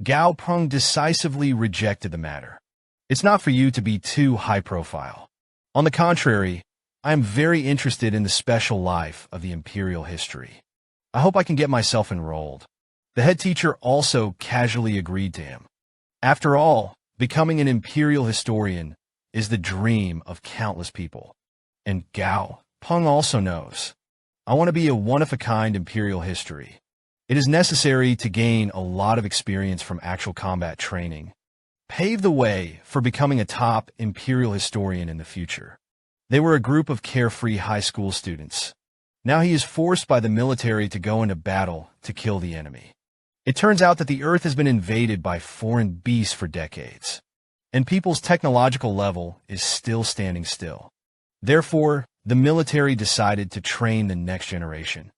Gao Peng decisively rejected the matter. It's not for you to be too high-profile. On the contrary, I am very interested in the special life of the imperial history. I hope I can get myself enrolled. The head teacher also casually agreed to him. After all, becoming an imperial historian is the dream of countless people. And Gao Peng also knows. I want to be a one-of-a-kind imperial history. It is necessary to gain a lot of experience from actual combat training. Pave the way for becoming a top imperial historian in the future. They were a group of carefree high school students. Now he is forced by the military to go into battle to kill the enemy. It turns out that the Earth has been invaded by foreign beasts for decades, and people's technological level is still standing still. Therefore, the military decided to train the next generation.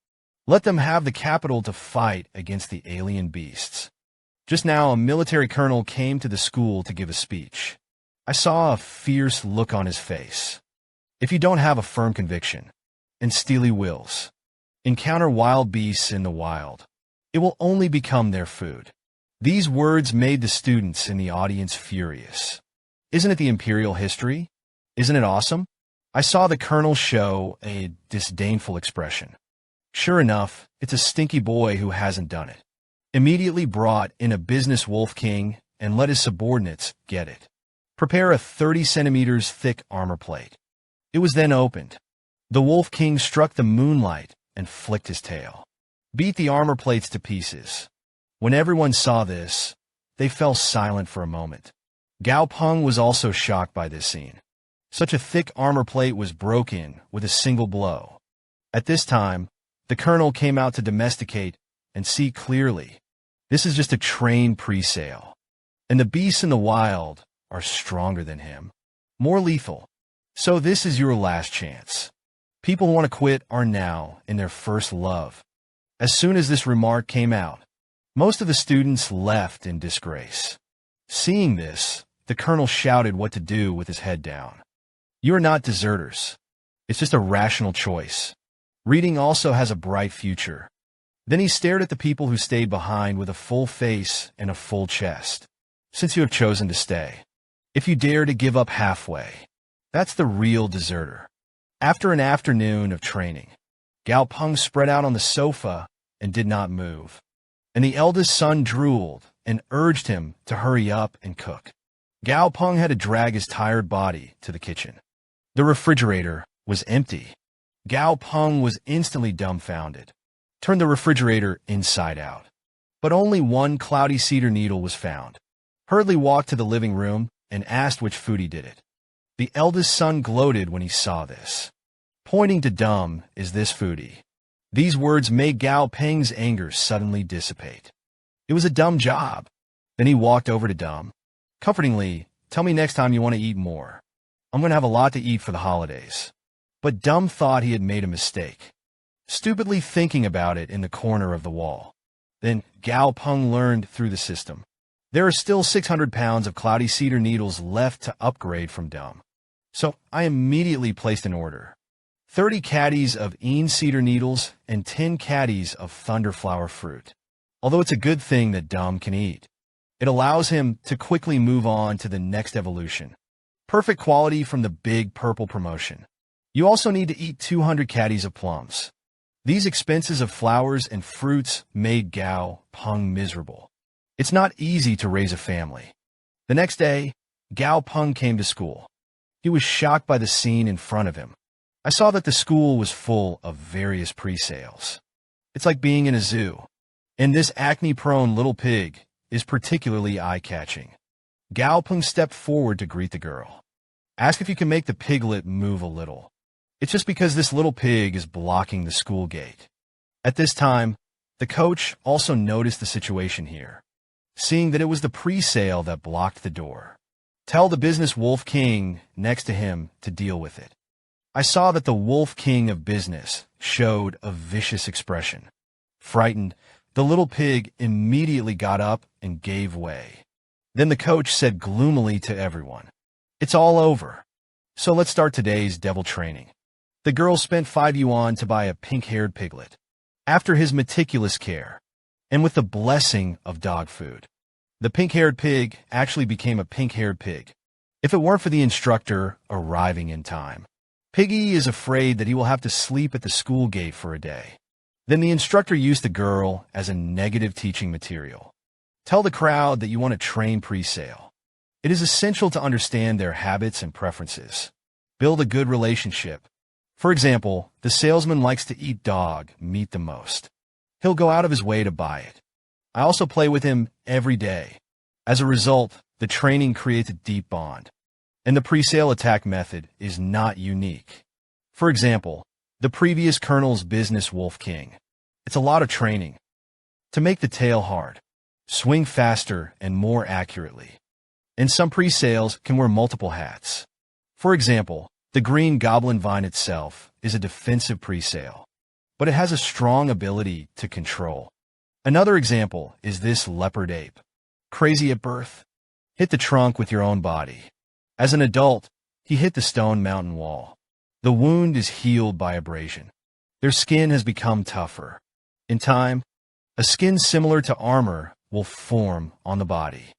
Let them have the capital to fight against the alien beasts. Just now, a military colonel came to the school to give a speech. I saw a fierce look on his face. If you don't have a firm conviction and steely wills, encounter wild beasts in the wild. It will only become their food. These words made the students in the audience furious. Isn't it the imperial history? Isn't it awesome? I saw the colonel show a disdainful expression. Sure enough, it's a stinky boy who hasn't done it. Immediately brought in a business wolf king and let his subordinates get it. Prepare a 30 centimeters thick armor plate. It was then opened. The wolf king struck the moonlight and flicked his tail. Beat the armor plates to pieces. When everyone saw this, they fell silent for a moment. Gao Peng was also shocked by this scene. Such a thick armor plate was broken with a single blow. At this time, the colonel came out to domesticate and see clearly. This is just a trained pre-sale. And the beasts in the wild are stronger than him, more lethal. So this is your last chance. People who want to quit are now in their first love. As soon as this remark came out, most of the students left in disgrace. Seeing this, the colonel shouted what to do with his head down. You are not deserters. It's just a rational choice. Reading also has a bright future. Then he stared at the people who stayed behind with a full face and a full chest. Since you have chosen to stay, if you dare to give up halfway, that's the real deserter. After an afternoon of training, Gao Peng spread out on the sofa and did not move. And the eldest son drooled and urged him to hurry up and cook. Gao Peng had to drag his tired body to the kitchen. The refrigerator was empty. Gao Peng was instantly dumbfounded. Turned the refrigerator inside out. But only one cloudy cedar needle was found. Hurriedly walked to the living room and asked which foodie did it. The eldest son gloated when he saw this. Pointing to dumb is this foodie. These words made Gao Peng's anger suddenly dissipate. It was a dumb job. Then he walked over to Dumb. Comfortingly, tell me next time you want to eat more. I'm going to have a lot to eat for the holidays. But Dumb thought he had made a mistake, stupidly thinking about it in the corner of the wall. Then Gao Peng learned through the system. There are still 600 pounds of cloudy cedar needles left to upgrade from Dumb. So I immediately placed an order. 30 caddies of cedar needles and 10 caddies of thunderflower fruit. Although it's a good thing that Dumb can eat. It allows him to quickly move on to the next evolution. Perfect quality from the big purple promotion. You also need to eat 200 caddies of plums. These expenses of flowers and fruits made Gao Peng miserable. It's not easy to raise a family. The next day, Gao Peng came to school. He was shocked by the scene in front of him. I saw that the school was full of various pre-sales. It's like being in a zoo. And this acne-prone little pig is particularly eye-catching. Gao Peng stepped forward to greet the girl. Ask if you can make the piglet move a little. It's just because this little pig is blocking the school gate. At this time, the coach also noticed the situation here, seeing that it was the pre-sale that blocked the door. Tell the business wolf king next to him to deal with it. I saw that the wolf king of business showed a vicious expression. Frightened, the little pig immediately got up and gave way. Then the coach said gloomily to everyone, "It's all over. So let's start today's devil training." The girl spent 5 yuan to buy a pink-haired piglet. After his meticulous care, and with the blessing of dog food, The pink-haired pig actually became a pink-haired pig, if it weren't for the instructor arriving in time. Piggy is afraid that he will have to sleep at the school gate for a day. Then the instructor used the girl as a negative teaching material. Tell the crowd that you want to train pre-sale. It is essential to understand their habits and preferences. Build a good relationship. For example, the salesman likes to eat dog meat the most. He'll go out of his way to buy it. I also play with him every day. As a result, the training creates a deep bond. And the pre-sale attack method is not unique. For example, the previous Colonel's business Wolf King. It's a lot of training. To make the tail hard, swing faster and more accurately. And some pre-sales can wear multiple hats. For example, the Green Goblin Vine itself is a defensive pre-sale, but it has a strong ability to control. Another example is this leopard ape. Crazy at birth? Hit the trunk with your own body. As an adult, he hit the stone mountain wall. The wound is healed by abrasion. Their skin has become tougher. In time, a skin similar to armor will form on the body.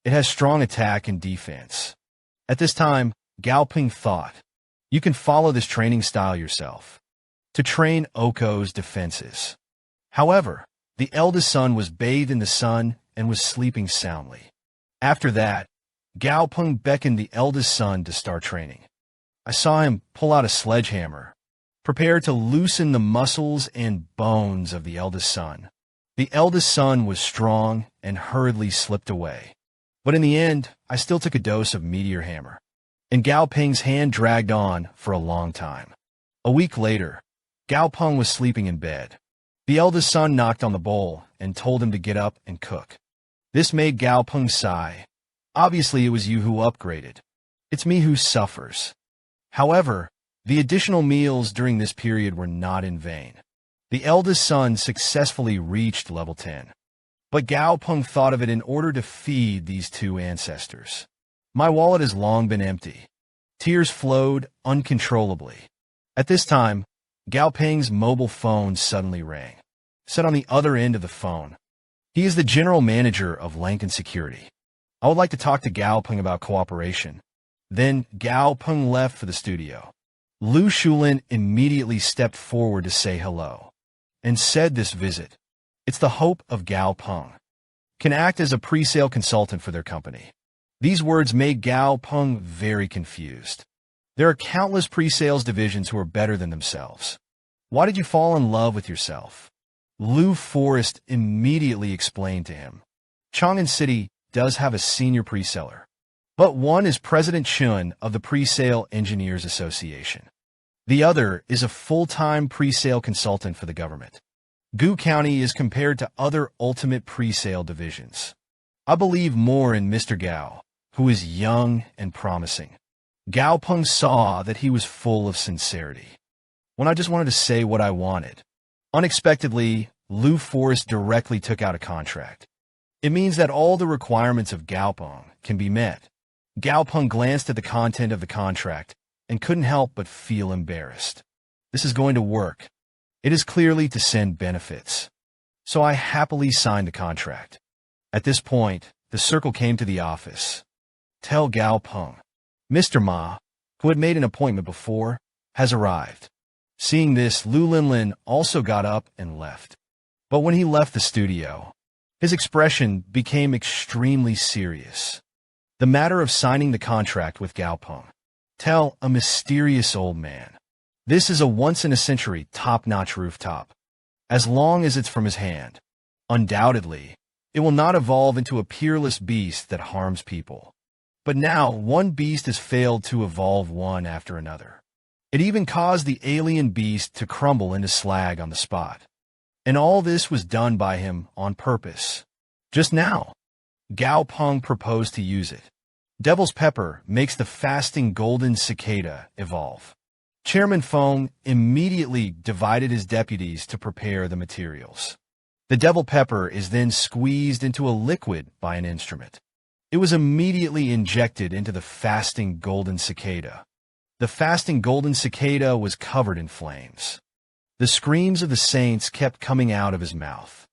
It has strong attack and defense. At this time, Gao Peng thought, you can follow this training style yourself to train Oko's defenses. However, the eldest son was bathed in the sun and was sleeping soundly. After that, Gao Peng beckoned the eldest son to start training. I saw him pull out a sledgehammer, prepare to loosen the muscles and bones of the eldest son. The eldest son was strong and hurriedly slipped away. But in the end, I still took a dose of meteor hammer, and Gao Peng's hand dragged on for a long time. A week later, Gao Peng was sleeping in bed. The eldest son knocked on the bowl and told him to get up and cook. This made Gao Peng sigh. Obviously, it was you who upgraded. It's me who suffers. However, the additional meals during this period were not in vain. The eldest son successfully reached level 10. But Gao Peng thought of it in order to feed these two ancestors. My wallet has long been empty. Tears flowed uncontrollably. At this time, Gao Peng's mobile phone suddenly rang. Set on the other end of the phone. He is the general manager of Lankan Security. I would like to talk to Gao Peng about cooperation. Then Gao Peng left for the studio. Lu Shulin immediately stepped forward to say hello and said this visit, it's the hope of Gao Peng, can act as a pre-sale consultant for their company. These words made Gao Peng very confused. There are countless pre-sales divisions who are better than themselves. Why did you fall in love with yourself? Lu Forest immediately explained to him. Chang'an City does have a senior pre-seller, but one is President Chun of the Pre-Sale Engineers Association. The other is a full-time pre-sale consultant for the government. Gu County is compared to other ultimate pre-sale divisions. I believe more in Mr. Gao, who is young and promising. Gao Peng saw that he was full of sincerity. When I just wanted to say what I wanted. Unexpectedly, Lu Forest directly took out a contract. It means that all the requirements of Gao Peng can be met. Gao Peng glanced at the content of the contract and couldn't help but feel embarrassed. This is going to work. It is clearly to send benefits. So I happily signed the contract. At this point, the circle came to the office. Tell Gao Peng. Mr. Ma, who had made an appointment before, has arrived. Seeing this, Lu Linlin also got up and left. But when he left the studio, his expression became extremely serious. The matter of signing the contract with Gao Peng. Tell a mysterious old man. This is a once-in-a-century top-notch rooftop. As long as it's from his hand, undoubtedly, it will not evolve into a peerless beast that harms people. But now, one beast has failed to evolve one after another. It even caused the alien beast to crumble into slag on the spot. And all this was done by him on purpose. Just now, Gao Peng proposed to use it. Devil's Pepper makes the fasting golden cicada evolve. Chairman Feng immediately divided his deputies to prepare the materials. The devil pepper is then squeezed into a liquid by an instrument. It was immediately injected into the fasting golden cicada. The fasting golden cicada was covered in flames. The screams of the saints kept coming out of his mouth.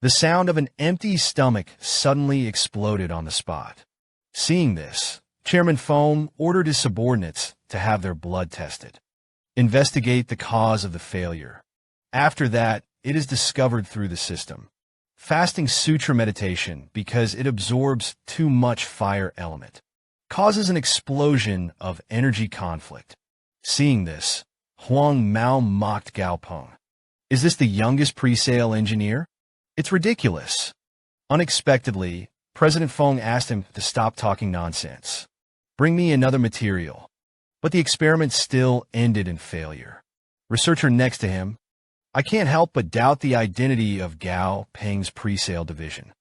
The sound of an empty stomach suddenly exploded on the spot. Seeing this, Chairman Foam ordered his subordinates to have their blood tested. Investigate the cause of the failure. After that, it is discovered through the system. Fasting sutra meditation, because it absorbs too much fire element, causes an explosion of energy conflict. Seeing this, Huang Mao mocked Gao Peng. Is this the youngest pre-sale engineer? It's ridiculous. Unexpectedly, President Feng asked him to stop talking nonsense. Bring me another material. But the experiment still ended in failure. Researcher next to him, I can't help but doubt the identity of Gao Peng's pre-sale division.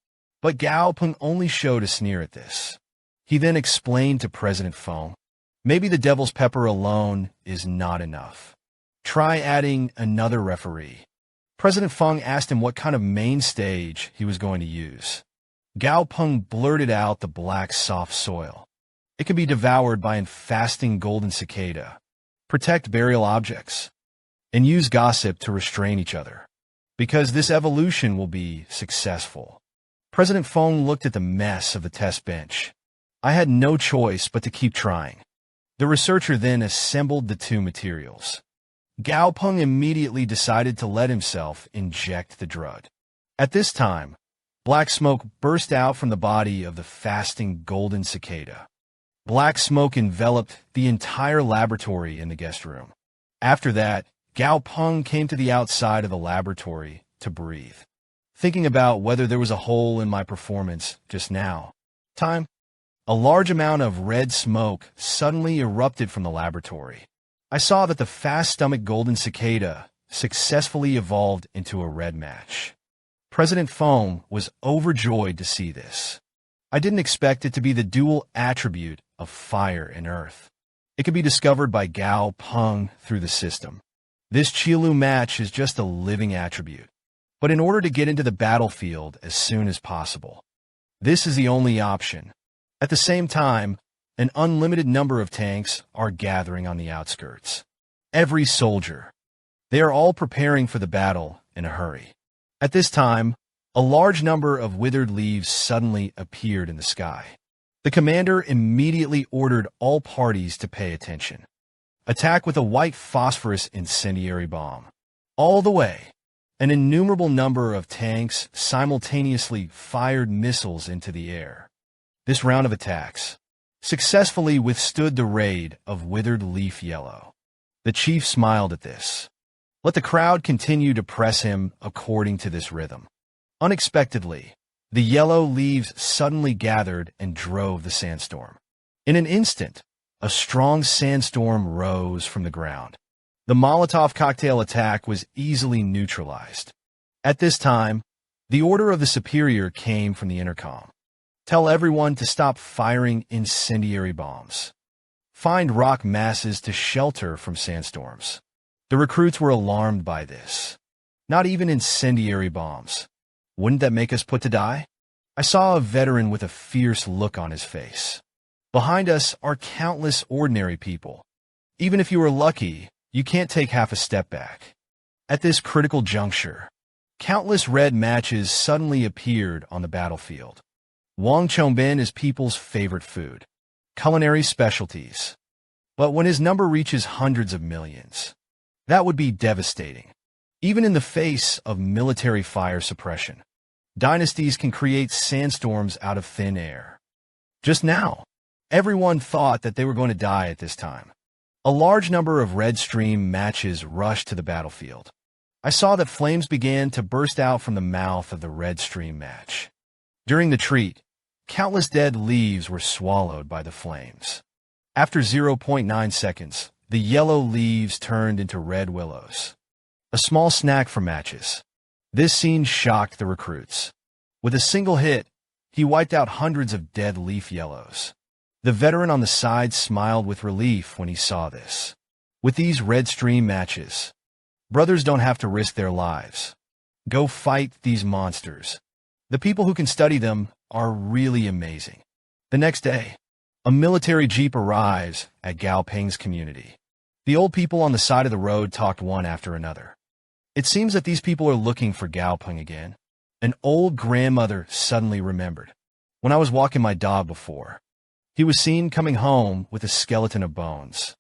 But Gao Peng only showed a sneer at this. He then explained to President Feng, maybe the devil's pepper alone is not enough. Try adding another referee. President Feng asked him what kind of main stage he was going to use. Gao Peng blurted out the black soft soil. It can be devoured by a fasting golden cicada. Protect burial objects. And use gossip to restrain each other. Because this evolution will be successful. President Feng looked at the mess of the test bench. I had no choice but to keep trying. The researcher then assembled the two materials. Gao Peng immediately decided to let himself inject the drug. At this time, black smoke burst out from the body of the fasting golden cicada. Black smoke enveloped the entire laboratory in the guest room. After that, Gao Peng came to the outside of the laboratory to breathe. Thinking about whether there was a hole in my performance just now. A large amount of red smoke suddenly erupted from the laboratory. I saw that the fast-stomach golden cicada successfully evolved into a red match. President Feng was overjoyed to see this. I didn't expect it to be the dual attribute of fire and earth. It could be discovered by Gao Peng through the system. This Qilu match is just a living attribute. But in order to get into the battlefield as soon as possible, this is the only option. At the same time, an unlimited number of tanks are gathering on the outskirts. Every soldier. They are all preparing for the battle in a hurry. At this time, a large number of withered leaves suddenly appeared in the sky. The commander immediately ordered all parties to pay attention. Attack with a white phosphorus incendiary bomb. All the way, an innumerable number of tanks simultaneously fired missiles into the air. This round of attacks successfully withstood the raid of withered leaf yellow. The chief smiled at this. Let the crowd continue to press him according to this rhythm. Unexpectedly, the yellow leaves suddenly gathered and drove the sandstorm. In an instant, a strong sandstorm rose from the ground. The Molotov cocktail attack was easily neutralized. At this time, the order of the superior came from the intercom. Tell everyone to stop firing incendiary bombs. Find rock masses to shelter from sandstorms. The recruits were alarmed by this. Not even incendiary bombs. Wouldn't that make us put to die? I saw a veteran with a fierce look on his face. Behind us are countless ordinary people. Even if you are lucky, you can't take half a step back. At this critical juncture, countless red matches suddenly appeared on the battlefield. Wang Chongbin is people's favorite food. Culinary specialties. But when his number reaches hundreds of millions, that would be devastating. Even in the face of military fire suppression, dynasties can create sandstorms out of thin air. Just now, everyone thought that they were going to die at this time. A large number of red stream matches rushed to the battlefield. I saw that flames began to burst out from the mouth of the red stream match. During the treat, countless dead leaves were swallowed by the flames. After 0.9 seconds, the yellow leaves turned into red willows. A small snack for matches. This scene shocked the recruits. With a single hit, he wiped out hundreds of dead leaf yellows. The veteran on the side smiled with relief when he saw this. With these red stream matches, brothers don't have to risk their lives. Go fight these monsters. The people who can study them are really amazing. The next day, a military jeep arrives at Gao Peng's community. The old people on the side of the road talked one after another. It seems that these people are looking for Gao Peng again. An old grandmother suddenly remembered. When I was walking my dog before, he was seen coming home with a skeleton of bones.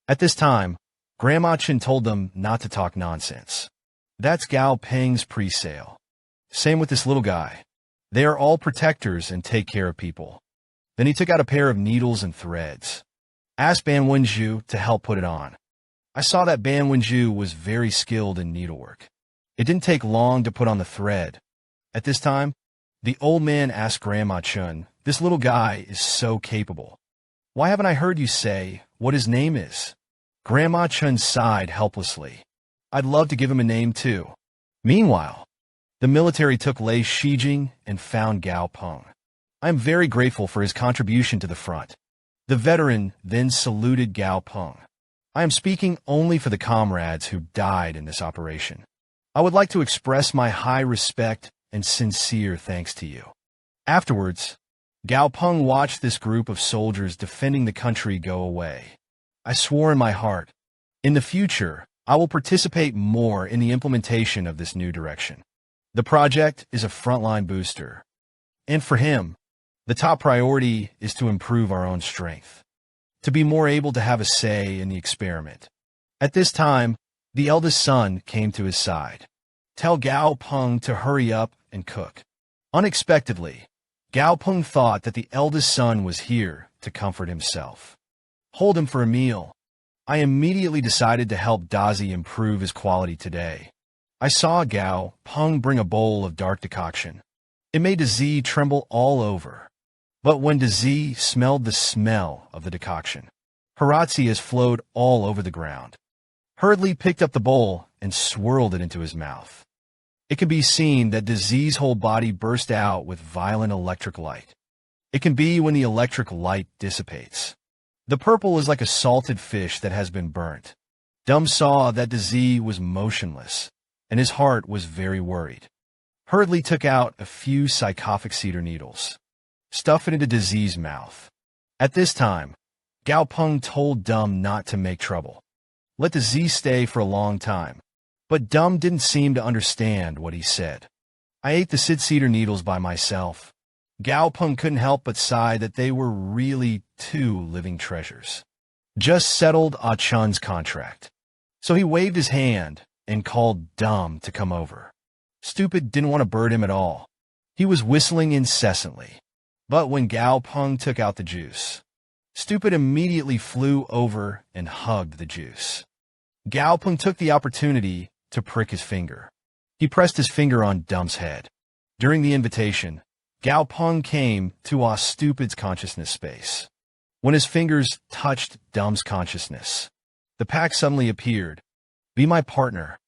At this time, Grandma Chen told them not to talk nonsense. That's Gao Peng's pre-sale. Same with this little guy. They are all protectors and take care of people. Then he took out a pair of needles and threads. Asked Ban Wenju to help put it on. I saw that Ban Wenju was very skilled in needlework. It didn't take long to put on the thread. At this time, the old man asked Grandma Chun, "This little guy is so capable. Why haven't I heard you say what his name is?" Grandma Chun sighed helplessly. "I'd love to give him a name too." Meanwhile, the military took Lei Shijing and found Gao Peng. I am very grateful for his contribution to the front. The veteran then saluted Gao Peng. "I am speaking only for the comrades who died in this operation. I would like to express my high respect and sincere thanks to you." Afterwards, Gao Peng watched this group of soldiers defending the country go away. I swore in my heart, in the future, I will participate more in the implementation of this new direction. The project is a frontline booster. And for him, the top priority is to improve our own strength, to be more able to have a say in the experiment. At this time, the eldest son came to his side. "Tell Gao Peng to hurry up and cook." Unexpectedly, Gao Peng thought that the eldest son was here to comfort himself. "Hold him for a meal." I immediately decided to help Dazi improve his quality today. I saw Gao Peng bring a bowl of dark decoction. It made Dazi tremble all over. But when Dazi smelled the smell of the decoction, Horatius flowed all over the ground. Hurriedly picked up the bowl and swirled it into his mouth. It can be seen that Dazi's whole body burst out with violent electric light. It can be when the electric light dissipates. The purple is like a salted fish that has been burnt. Dum saw that Dazi was motionless, and his heart was very worried. Hurriedly took out a few psychophic cedar needles. Stuff it into Dazi's mouth. At this time, Gao Peng told Dum not to make trouble. Let Dazi stay for a long time. But Dum didn't seem to understand what he said. I ate the cedar needles by myself. Gao Peng couldn't help but sigh that they were really two living treasures. Just settled Ah Chun's contract. So he waved his hand and called Dum to come over. Stupid didn't want to bird him at all. He was whistling incessantly. But when Gao Peng took out the juice, Stupid immediately flew over and hugged the juice. Gao Peng took the opportunity to prick his finger. He pressed his finger on Dum's head. During the invitation, Gao Peng came to Ah Stupid's consciousness space. When his fingers touched Dum's consciousness, the pact suddenly appeared. "Be my partner.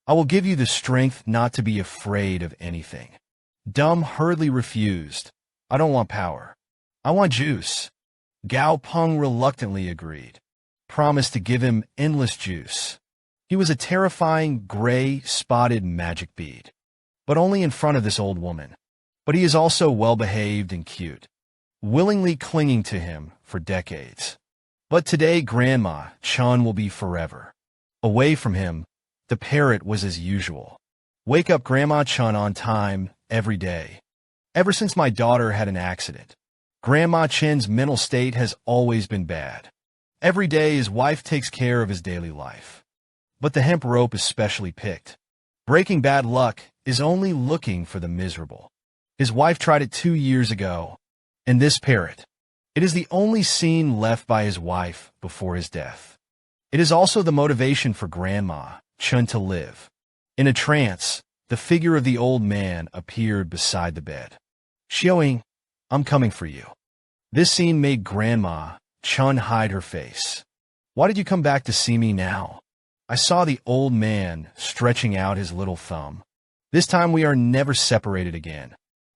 I will give you the strength not to be afraid of anything." Dum hurriedly refused. "I don't want power. I want juice." Gao Peng reluctantly agreed, promised to give him endless juice. He was a terrifying gray spotted magic bead, but only in front of this old woman. But he is also well-behaved and cute, willingly clinging to him for decades. But today Grandma Chun will be forever. Away from him, the parrot was as usual. Wake up Grandma Chun on time every day. Ever since my daughter had an accident, Grandma Chen's mental state has always been bad. Every day his wife takes care of his daily life. But the hemp rope is specially picked. Breaking bad luck is only looking for the miserable. His wife tried it 2 years ago, and this parrot. It is the only scene left by his wife before his death. It is also the motivation for Grandma Chun to live. In a trance, the figure of the old man appeared beside the bed. "Xiaoying, I'm coming for you." This scene made Grandma Chun hide her face. "Why did you come back to see me now?" I saw the old man stretching out his little thumb. This time we are never separated again.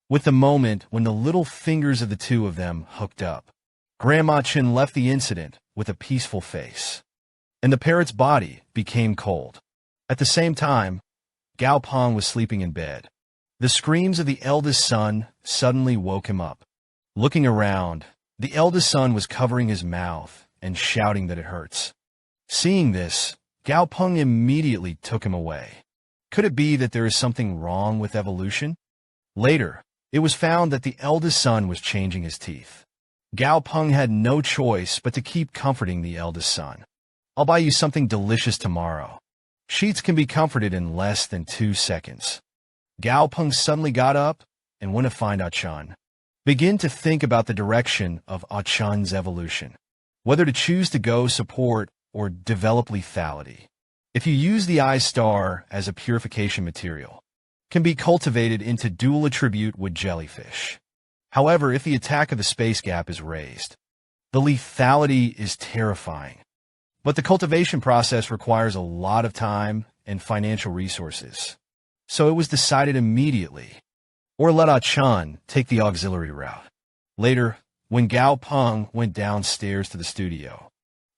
With the moment when the little fingers of the two of them hooked up, Grandma Chun left the incident with a peaceful face, and the parrot's body became cold. At the same time, Gao Peng was sleeping in bed. The screams of the eldest son suddenly woke him up. Looking around, the eldest son was covering his mouth and shouting that it hurts. Seeing this, Gao Peng immediately took him away. Could it be that there is something wrong with evolution? Later, it was found that the eldest son was changing his teeth. Gao Peng had no choice but to keep comforting the eldest son. "I'll buy you something delicious tomorrow." Sheets can be comforted in less than 2 seconds. Gao Peng suddenly got up and went to find Chun. Begin to think about the direction of Chun's evolution, whether to choose to go support or develop lethality. If you use the eye star as a purification material, can be cultivated into dual attribute with jellyfish. However, if the attack of the space gap is raised, the lethality is terrifying. But the cultivation process requires a lot of time and financial resources. So it was decided immediately, or let Chun take the auxiliary route. Later, when Gao Peng went downstairs to the studio,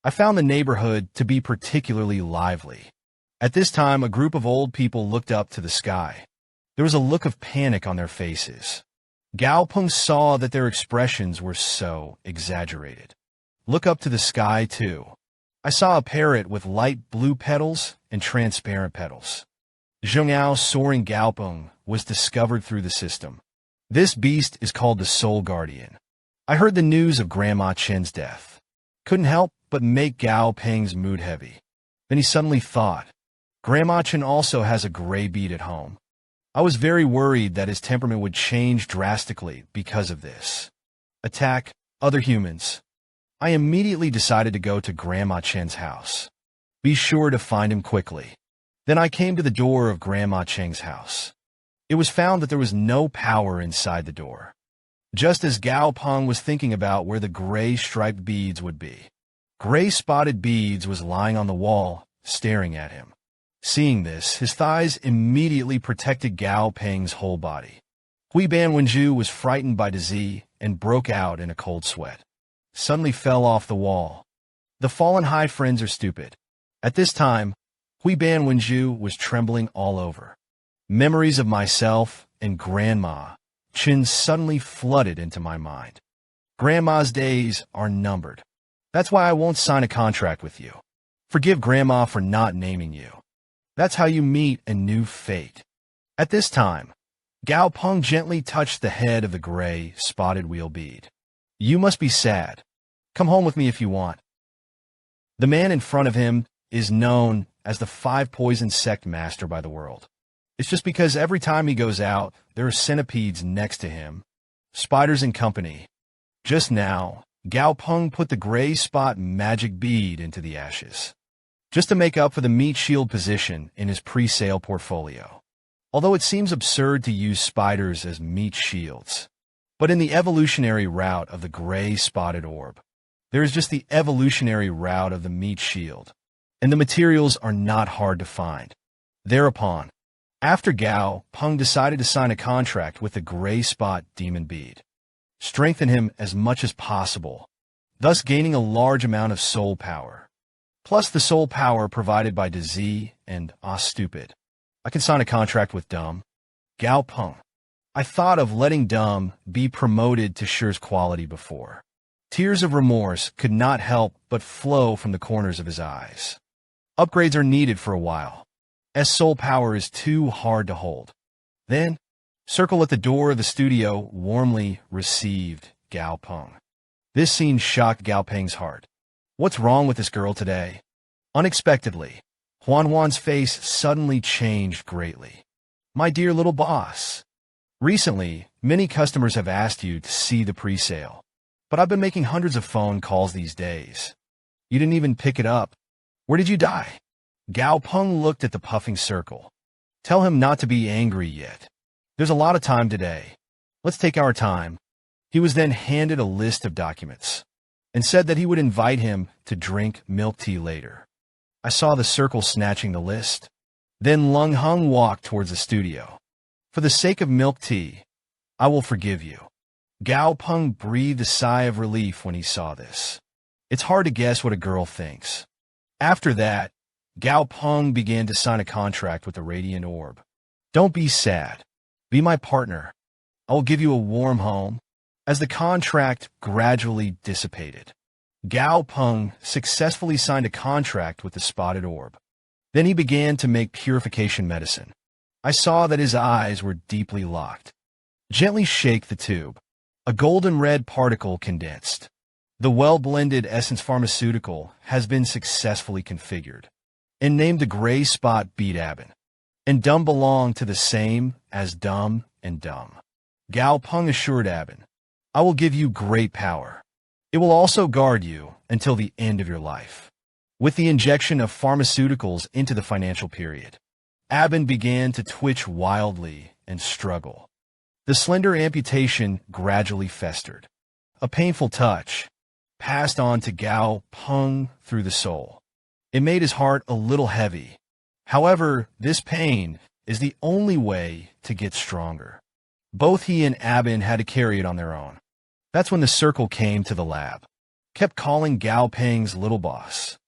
I found the neighborhood to be particularly lively. At this time, a group of old people looked up to the sky. There was a look of panic on their faces. Gao Peng saw that their expressions were so exaggerated. "Look up to the sky, too." I saw a parrot with light blue petals and transparent petals. Zhengao soaring Gao Peng was discovered through the system. This beast is called the Soul Guardian. I heard the news of Grandma Chen's death. Couldn't help but make Gao Peng's mood heavy. Then he suddenly thought, Grandma Chen also has a gray bead at home. I was very worried that his temperament would change drastically because of this. Attack other humans. I immediately decided to go to Grandma Chen's house. Be sure to find him quickly. Then I came to the door of Grandma Chen's house. It was found that there was no power inside the door. Just as Gao Peng was thinking about where the gray striped beads would be, gray spotted beads was lying on the wall, staring at him. Seeing this, his thighs immediately protected Gao Peng's whole body. Hui Ban Wenju was frightened by disease and broke out in a cold sweat. Suddenly fell off the wall. The fallen high friends are stupid. At this time, Hui Ban Wenju was trembling all over. Memories of myself and Grandma Chen suddenly flooded into my mind. Grandma's days are numbered. That's why I won't sign a contract with you. Forgive Grandma for not naming you. That's how you meet a new fate. At this time, Gao Peng gently touched the head of the gray, spotted wheel bead. You must be sad. Come home with me if you want. The man in front of him is known as the 5 poison sect master by the world. It's just because every time he goes out, there are centipedes next to him. Spiders and company. Just now, Gao Peng put the gray spot magic bead into the ashes, just to make up for the meat shield position in his pre-sale portfolio. Although it seems absurd to use spiders as meat shields, but in the evolutionary route of the gray spotted orb, there is just the evolutionary route of the meat shield, and the materials are not hard to find. Thereupon, after Gao Peng decided to sign a contract with the gray spot demon bead, strengthen him as much as possible, thus gaining a large amount of soul power, plus the soul power provided by disease and stupid. I can sign a contract with Dumb. Gao Peng. I thought of letting Dumb be promoted to Shi's quality before. Tears of remorse could not help but flow from the corners of his eyes. Upgrades are needed for a while, as soul power is too hard to hold. Then, circle at the door of the studio warmly received Gao Peng. This scene shocked Gao Peng's heart. What's wrong with this girl today? Unexpectedly, Huan's face suddenly changed greatly. My dear little boss. Recently, many customers have asked you to see the pre-sale, but I've been making hundreds of phone calls these days. You didn't even pick it up. Where did you die? Gao Peng looked at the puffing circle. Tell him not to be angry yet. There's a lot of time today. Let's take our time. He was then handed a list of documents and said that he would invite him to drink milk tea later. I saw the circle snatching the list. Then Lung Hung walked towards the studio. For the sake of milk tea, I will forgive you. Gao Peng breathed a sigh of relief when he saw this. It's hard to guess what a girl thinks. After that, Gao Peng began to sign a contract with the Radiant Orb. Don't be sad. Be my partner. I will give you a warm home. As the contract gradually dissipated, Gao Peng successfully signed a contract with the Spotted Orb. Then he began to make purification medicine. I saw that his eyes were deeply locked. Gently shake the tube. A golden red particle condensed. The well-blended essence pharmaceutical has been successfully configured and named the gray spot beat Abin. And dumb belong to the same as dumb and dumb. Gao Peng assured Abin, I will give you great power. It will also guard you until the end of your life. With the injection of pharmaceuticals into the financial period, Abin began to twitch wildly and struggle. The slender amputation gradually festered. A painful touch passed on to Gao Peng through the soul. It made his heart a little heavy. However, this pain is the only way to get stronger. Both he and Abin had to carry it on their own. That's when the circle came to the lab. Kept calling Gao Peng's little boss.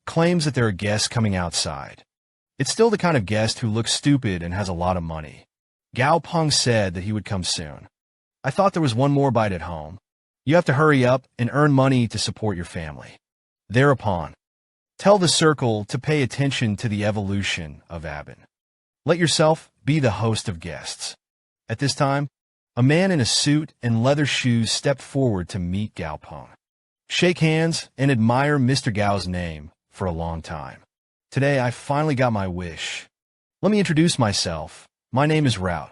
Claims that there are guests coming outside. It's still the kind of guest who looks stupid and has a lot of money. Gao Peng said that he would come soon. I thought there was one more bite at home. You have to hurry up and earn money to support your family. Thereupon, tell the circle to pay attention to the evolution of Abin. Let yourself be the host of guests. At this time, a man in a suit and leather shoes stepped forward to meet Gao Peng. Shake hands and admire Mr. Gao's name for a long time. Today, I finally got my wish. Let me introduce myself. My name is Rout.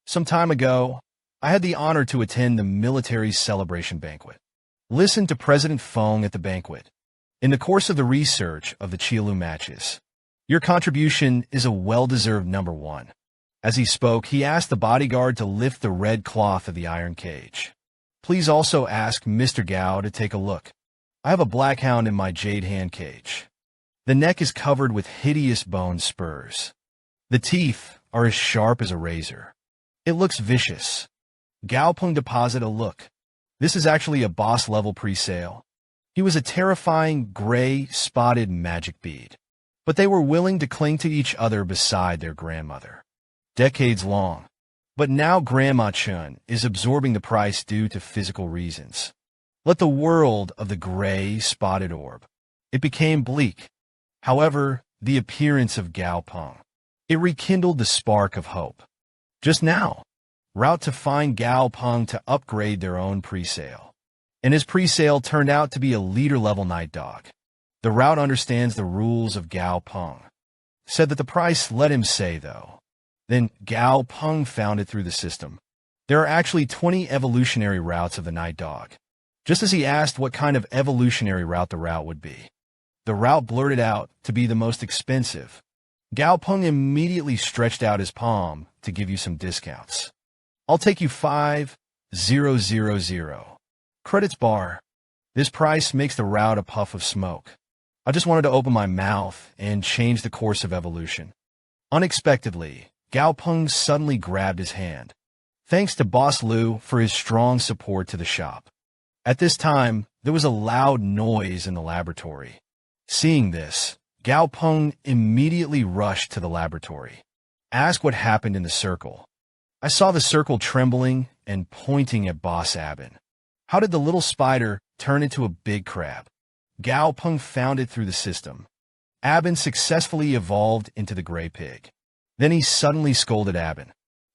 Some time ago, I had the honor to attend the military's celebration banquet. Listen to President Feng at the banquet. In the course of the research of the Qilu matches, your contribution is a well-deserved number one. As he spoke, he asked the bodyguard to lift the red cloth of the iron cage. Please also ask Mr. Gao to take a look. I have a black hound in my jade hand cage. The neck is covered with hideous bone spurs. The teeth are as sharp as a razor. It looks vicious. Gao Peng deposit a look. This is actually a boss-level pre-sale. He was a terrifying, gray, spotted magic bead. But they were willing to cling to each other beside their grandmother. Decades long. But now Grandma Chun is absorbing the price due to physical reasons. Let the world of the gray, spotted orb. It became bleak. However, the appearance of Gao Peng, it rekindled the spark of hope. Just now, route to find Gao Peng to upgrade their own pre-sale. And his pre-sale turned out to be a leader-level night dog. The route understands the rules of Gao Peng. Said that the price let him say, though. Then Gao Peng found it through the system. There are actually 20 evolutionary routes of the night dog. Just as he asked what kind of evolutionary route the route would be. The route blurted out to be the most expensive. Gao Peng immediately stretched out his palm to give you some discounts. I'll take you 5,000. Credits bar. This price makes the route a puff of smoke. I just wanted to open my mouth and change the course of evolution. Unexpectedly, Gao Peng suddenly grabbed his hand. Thanks to Boss Liu for his strong support to the shop. At this time, there was a loud noise in the laboratory. Seeing this, Gao Peng immediately rushed to the laboratory. Ask what happened in the circle. I saw the circle trembling and pointing at Boss Abin. How did the little spider turn into a big crab? Gao Peng found it through the system. Abin successfully evolved into the gray pig. Then he suddenly scolded Abin.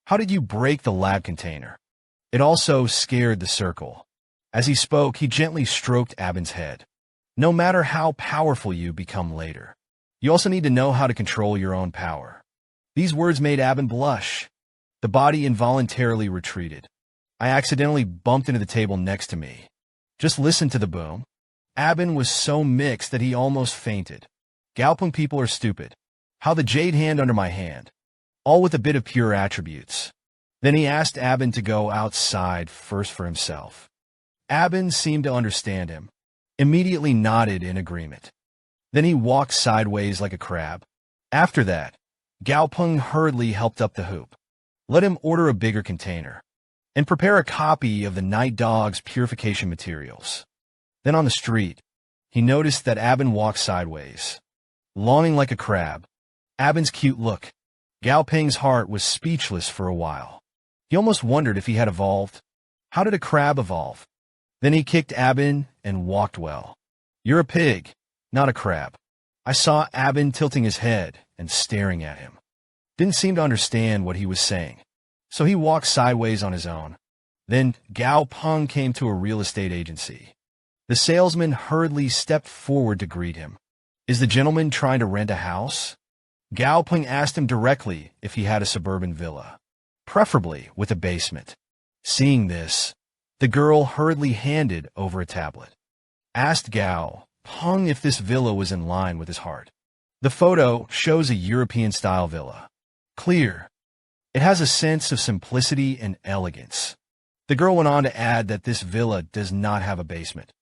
How did you break the lab container? It also scared the circle. As he spoke, he gently stroked Abin's head. No matter how powerful you become later, you also need to know how to control your own power. These words made Abin blush. The body involuntarily retreated. I accidentally bumped into the table next to me. Just listen to the boom. Abin was so mixed that he almost fainted. Gao Peng people are stupid. How the jade hand under my hand. All with a bit of pure attributes. Then he asked Abin to go outside first for himself. Abin seemed to understand him. Immediately nodded in agreement. Then he walked sideways like a crab. After that, Gao Peng hurriedly helped up the hoop. Let him order a bigger container. And prepare a copy of the night dog's purification materials. Then on the street, he noticed that Abin walked sideways. Longing like a crab. Abin's cute look. Gao Peng's heart was speechless for a while. He almost wondered if he had evolved. How did a crab evolve? Then he kicked Abin and walked well. You're a pig, not a crab. I saw Abin tilting his head and staring at him. Didn't seem to understand what he was saying. So he walked sideways on his own. Then Gao Peng came to a real estate agency. The salesman hurriedly stepped forward to greet him. "Is the gentleman trying to rent a house?" Gao Peng asked him directly if he had a suburban villa, preferably with a basement. Seeing this, the girl hurriedly handed over a tablet. Asked Gao Peng if this villa was in line with his heart. The photo shows a European-style villa. Clear. It has a sense of simplicity and elegance. The girl went on to add that this villa does not have a basement,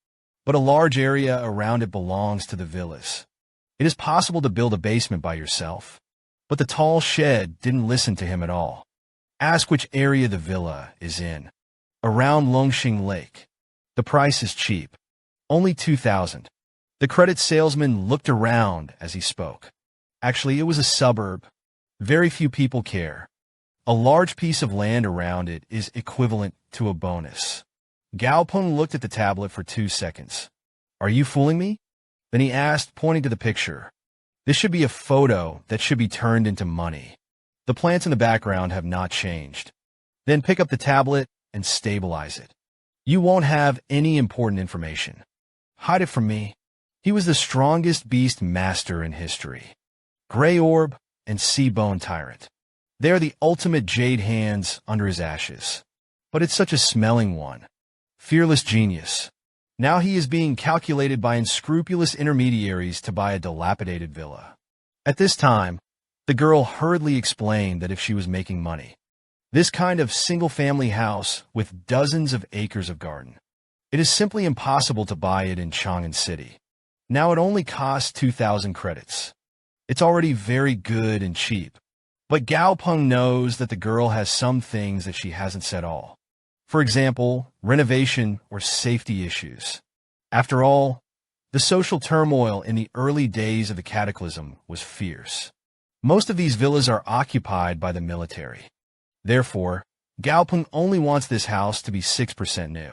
but a large area around it belongs to the villas. It is possible to build a basement by yourself, but the tall shed didn't listen to him at all. Ask which area the villa is in. Around Longxing Lake. The price is cheap. Only 2,000. The credit salesman looked around as he spoke. Actually, it was a suburb. Very few people care. A large piece of land around it is equivalent to a bonus. Gao Peng looked at the tablet for 2 seconds. "Are you fooling me?" Then he asked, pointing to the picture. "This should be a photo that should be turned into money. The plants in the background have not changed. Then pick up the tablet and stabilize it. You won't have any important information. Hide it from me." He was the strongest Beastmaster in history. Gray Orb and Sea Bone Tyrant. They are the ultimate jade hands under his ashes. But it's such a smelling one. Fearless genius. Now he is being calculated by unscrupulous intermediaries to buy a dilapidated villa. At this time, the girl hurriedly explained that if she was making money, this kind of single-family house with dozens of acres of garden, it is simply impossible to buy it in Chang'an City. Now it only costs 2,000 credits. It's already very good and cheap. But Gao Peng knows that the girl has some things that she hasn't said all. For example, renovation or safety issues. After all, the social turmoil in the early days of the cataclysm was fierce. Most of these villas are occupied by the military. Therefore, Gao Peng only wants this house to be 6% new.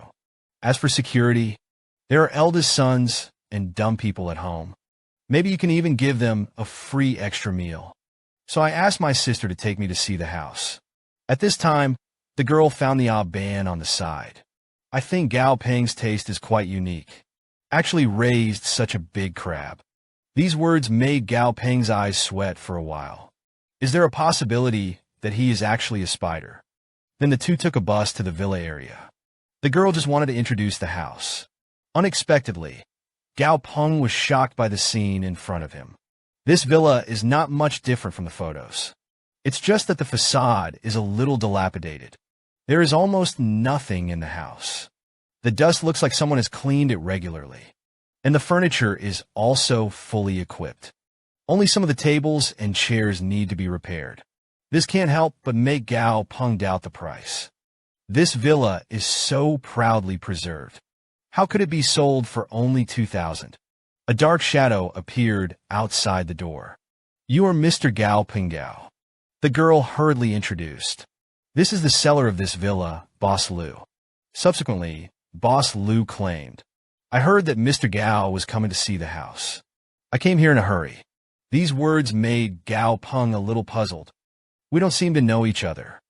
As for security, there are eldest sons and dumb people at home. Maybe you can even give them a free extra meal. So I asked my sister to take me to see the house. At this time, the girl found the odd ban on the side. "I think Gao Peng's taste is quite unique. Actually raised such a big crab." These words made Gao Peng's eyes sweat for a while. Is there a possibility that he is actually a spider? Then the two took a bus to the villa area. The girl just wanted to introduce the house. Unexpectedly, Gao Peng was shocked by the scene in front of him. This villa is not much different from the photos. It's just that the facade is a little dilapidated. There is almost nothing in the house. The dust looks like someone has cleaned it regularly. And the furniture is also fully equipped. Only some of the tables and chairs need to be repaired. This can't help but make Gao Peng doubt the price. This villa is so proudly preserved. How could it be sold for only 2,000? A dark shadow appeared outside the door. "You are Mr. Gao Peng Gao." The girl hurriedly introduced. "This is the seller of this villa, Boss Liu." Subsequently, Boss Liu claimed, "I heard that Mr. Gao was coming to see the house. I came here in a hurry." These words made Gao Peng a little puzzled. We don't seem to know each other.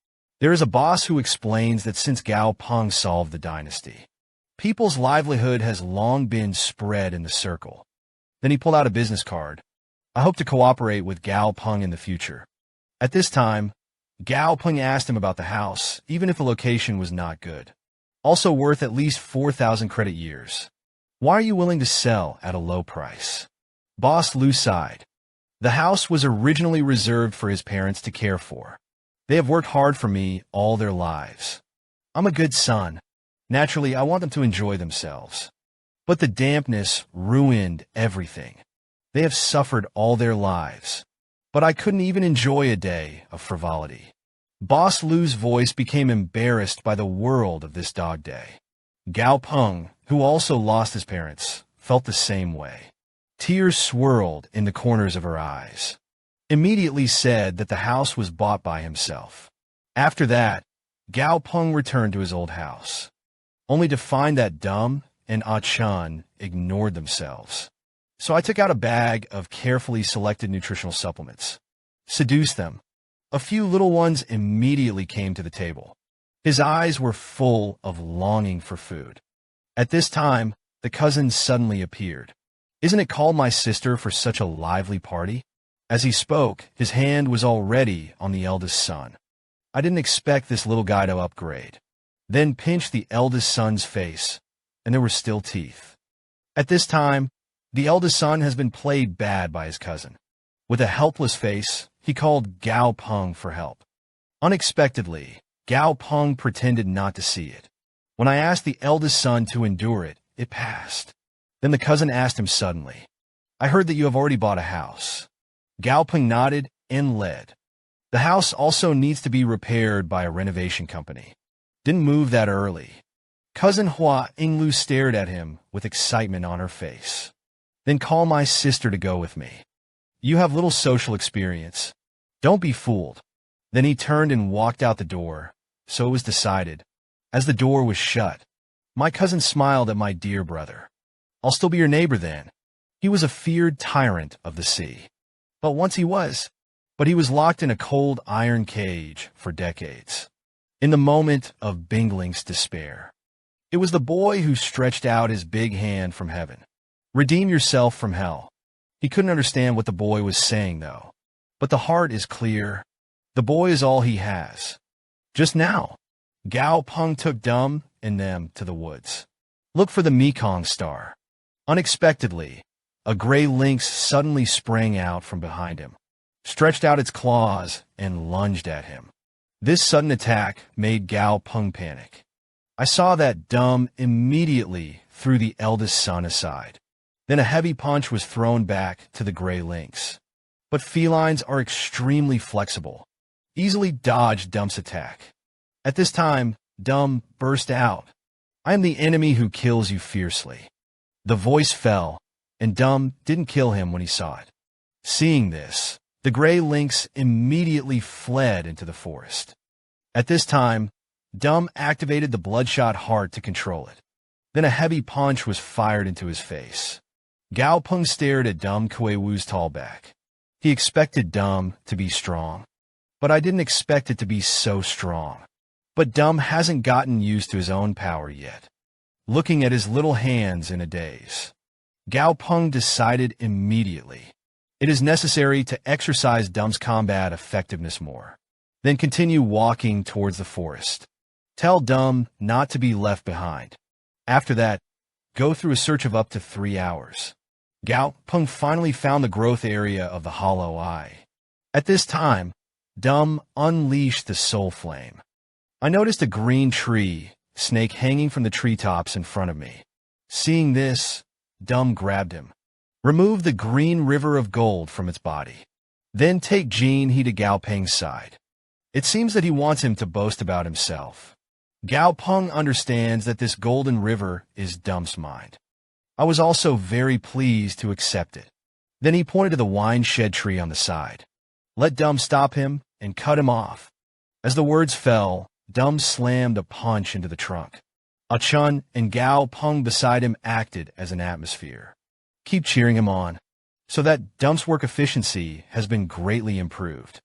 There is a boss who explains that since Gao Peng solved the dynasty, people's livelihood has long been spread in the circle. Then he pulled out a business card. "I hope to cooperate with Gao Peng in the future." At this time, Gao Peng asked him about the house, even if the location was not good. Also worth at least 4,000 credit years. "Why are you willing to sell at a low price?" Boss Liu sighed. "The house was originally reserved for his parents to care for. They have worked hard for me all their lives. I'm a good son. Naturally, I want them to enjoy themselves. But the dampness ruined everything. They have suffered all their lives. But I couldn't even enjoy a day of frivolity." Boss Liu's voice became embarrassed by the world of this dog day. Gao Peng, who also lost his parents, felt the same way. Tears swirled in the corners of her eyes. Immediately said that the house was bought by himself. After that, Gao Peng returned to his old house, only to find that Dum and Ah Chun ignored themselves. So I took out a bag of carefully selected nutritional supplements, seduced them, A few little ones immediately came to the table. His eyes were full of longing for food. At this time, the cousin suddenly appeared. "Isn't it called my sister for such a lively party?" As he spoke, his hand was already on the eldest son. I didn't expect this little guy to upgrade. Then pinched the eldest son's face, and there were still teeth. At this time, the eldest son has been played bad by his cousin. With a helpless face, he called Gao Peng for help. Unexpectedly, Gao Peng pretended not to see it. When I asked the eldest son to endure it, it passed. Then the cousin asked him suddenly, "I heard that you have already bought a house." Gao Peng nodded and led. "The house also needs to be repaired by a renovation company. Didn't move that early." Cousin Hua Inglu stared at him with excitement on her face. "Then call my sister to go with me. You have little social experience. Don't be fooled." Then he turned and walked out the door, so it was decided. As the door was shut, my cousin smiled at my dear brother. "I'll still be your neighbor then." He was a feared tyrant of the sea. But he was locked in a cold iron cage for decades. In the moment of Bingling's despair, it was the boy who stretched out his big hand from heaven. "Redeem yourself from hell." He couldn't understand what the boy was saying, though. But the heart is clear. The boy is all he has. Just now, Gao Peng took Dum and them to the woods. Look for the Mekong star. Unexpectedly, a gray lynx suddenly sprang out from behind him, stretched out its claws, and lunged at him. This sudden attack made Gao Peng panic. I saw that Dum immediately threw the eldest son aside. Then a heavy punch was thrown back to the gray lynx. But felines are extremely flexible, easily dodged Dum's attack. At this time, Dum burst out. "I am the enemy who kills you fiercely." The voice fell, and Dum didn't kill him when he saw it. Seeing this, the gray lynx immediately fled into the forest. At this time, Dum activated the bloodshot heart to control it. Then a heavy punch was fired into his face. Gao Peng stared at Dum Kuei-Wu's tall back. He expected Dum to be strong, but I didn't expect it to be so strong. But Dum hasn't gotten used to his own power yet. Looking at his little hands in a daze, Gao Peng decided immediately. It is necessary to exercise Dum's combat effectiveness more. Then continue walking towards the forest. Tell Dum not to be left behind. After that, go through a search of up to 3 hours. Gao Peng finally found the growth area of the hollow eye. At this time, Dum unleashed the soul flame. I noticed a green tree snake hanging from the treetops in front of me. Seeing this, Dum grabbed him. Remove the green river of gold from its body. Then take Jin He to Gao Peng's side. It seems that he wants him to boast about himself. Gao Peng understands that this golden river is Dum's mind. I was also very pleased to accept it. Then he pointed to the wine shed tree on the side. Let Dum stop him and cut him off. As the words fell, Dum slammed a punch into the trunk. Chun and Gao Peng beside him acted as an atmosphere. Keep cheering him on, so that Dum's work efficiency has been greatly improved.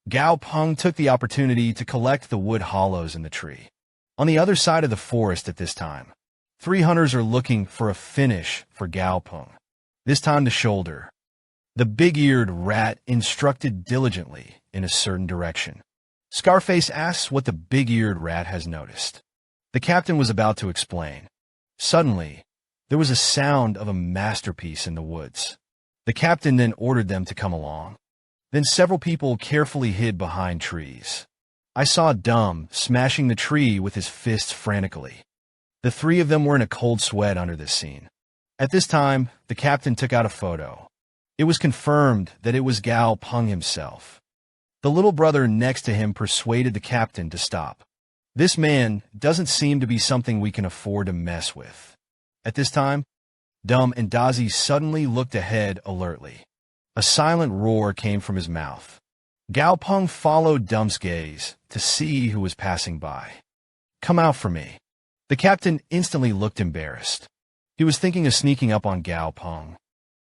Gao Peng took the opportunity to collect the wood hollows in the tree. On the other side of the forest at this time, 3 hunters are looking for a finish for Gao Peng. This time the shoulder. The big-eared rat instructed diligently in a certain direction. Scarface asks what the big-eared rat has noticed. The captain was about to explain. Suddenly, there was a sound of a masterpiece in the woods. The captain then ordered them to come along. Then several people carefully hid behind trees. I saw Dum smashing the tree with his fists frantically. The 3 of them were in a cold sweat under this scene. At this time, the captain took out a photo. It was confirmed that it was Gao Peng himself. The little brother next to him persuaded the captain to stop. This man doesn't seem to be something we can afford to mess with. At this time, Dum and Dazi suddenly looked ahead alertly. A silent roar came from his mouth. Gao Peng followed Dum's gaze to see who was passing by. Come out for me. The captain instantly looked embarrassed. He was thinking of sneaking up on Gao Peng.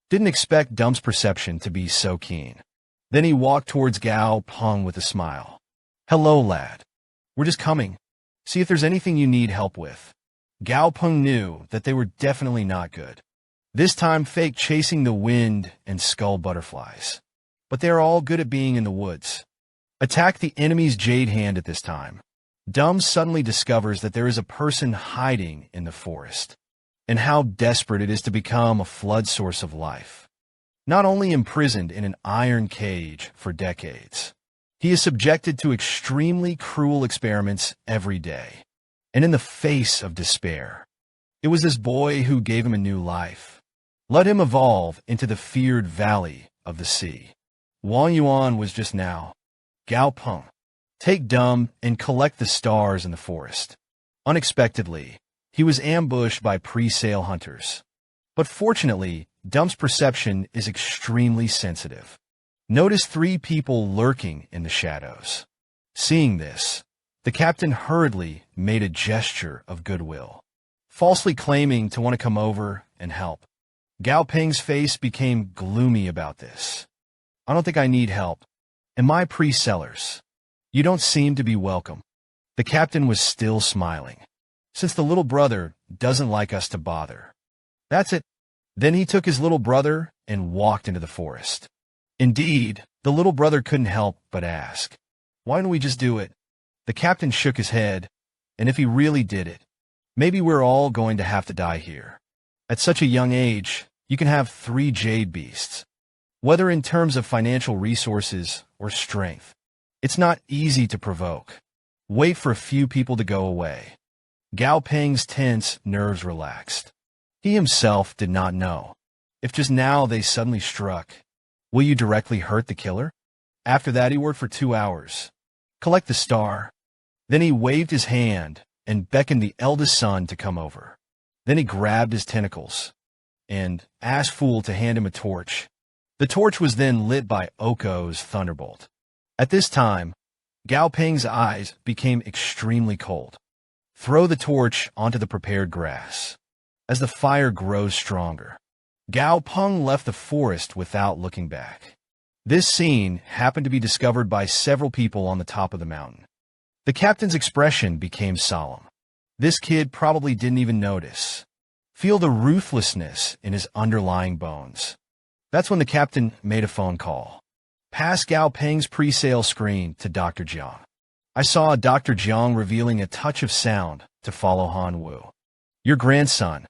Didn't expect Dum's perception to be so keen. Then he walked towards Gao Peng with a smile. "Hello, lad. We're just coming. See if there's anything you need help with." Gao Peng knew that they were definitely not good. This time fake chasing the wind and skull butterflies. But they are all good at being in the woods. Attack the enemy's jade hand at this time. Dum suddenly discovers that there is a person hiding in the forest, and how desperate it is to become a flood source of life. Not only imprisoned in an iron cage for decades, he is subjected to extremely cruel experiments every day. And in the face of despair, it was this boy who gave him a new life. Let him evolve into the feared Valley of the Sea. Wang Yuan was just now. Gao Peng, take Dum and collect the stars in the forest. Unexpectedly, he was ambushed by pre-sale hunters. But fortunately, Dum's perception is extremely sensitive. Notice 3 people lurking in the shadows. Seeing this, the captain hurriedly made a gesture of goodwill, falsely claiming to want to come over and help. Gao Peng's face became gloomy about this. "I don't think I need help. And my pre-sellers, you don't seem to be welcome." The captain was still smiling. "Since the little brother doesn't like us to bother. That's it." Then he took his little brother and walked into the forest. Indeed, the little brother couldn't help but ask, "Why don't we just do it?" The captain shook his head, and if he really did it, maybe we're all going to have to die here. At such a young age, you can have 3 jade beasts. Whether in terms of financial resources or strength, it's not easy to provoke. Wait for a few people to go away. Gao Peng's tense nerves relaxed. He himself did not know if just now they suddenly struck. Will you directly hurt the killer? After that, he worked for 2 hours. Collect the star. Then he waved his hand and beckoned the eldest son to come over. Then he grabbed his tentacles and asked Fool to hand him a torch. The torch was then lit by Oko's thunderbolt. At this time, Gao Peng's eyes became extremely cold. Throw the torch onto the prepared grass. As the fire grows stronger, Gao Peng left the forest without looking back. This scene happened to be discovered by several people on the top of the mountain. The captain's expression became solemn. This kid probably didn't even notice. Feel the ruthlessness in his underlying bones. That's when the captain made a phone call. Pass Gao Peng's pre-sale screen to Dr. Jiang. I saw Dr. Jiang revealing a touch of sound to follow Han Wu. Your grandson,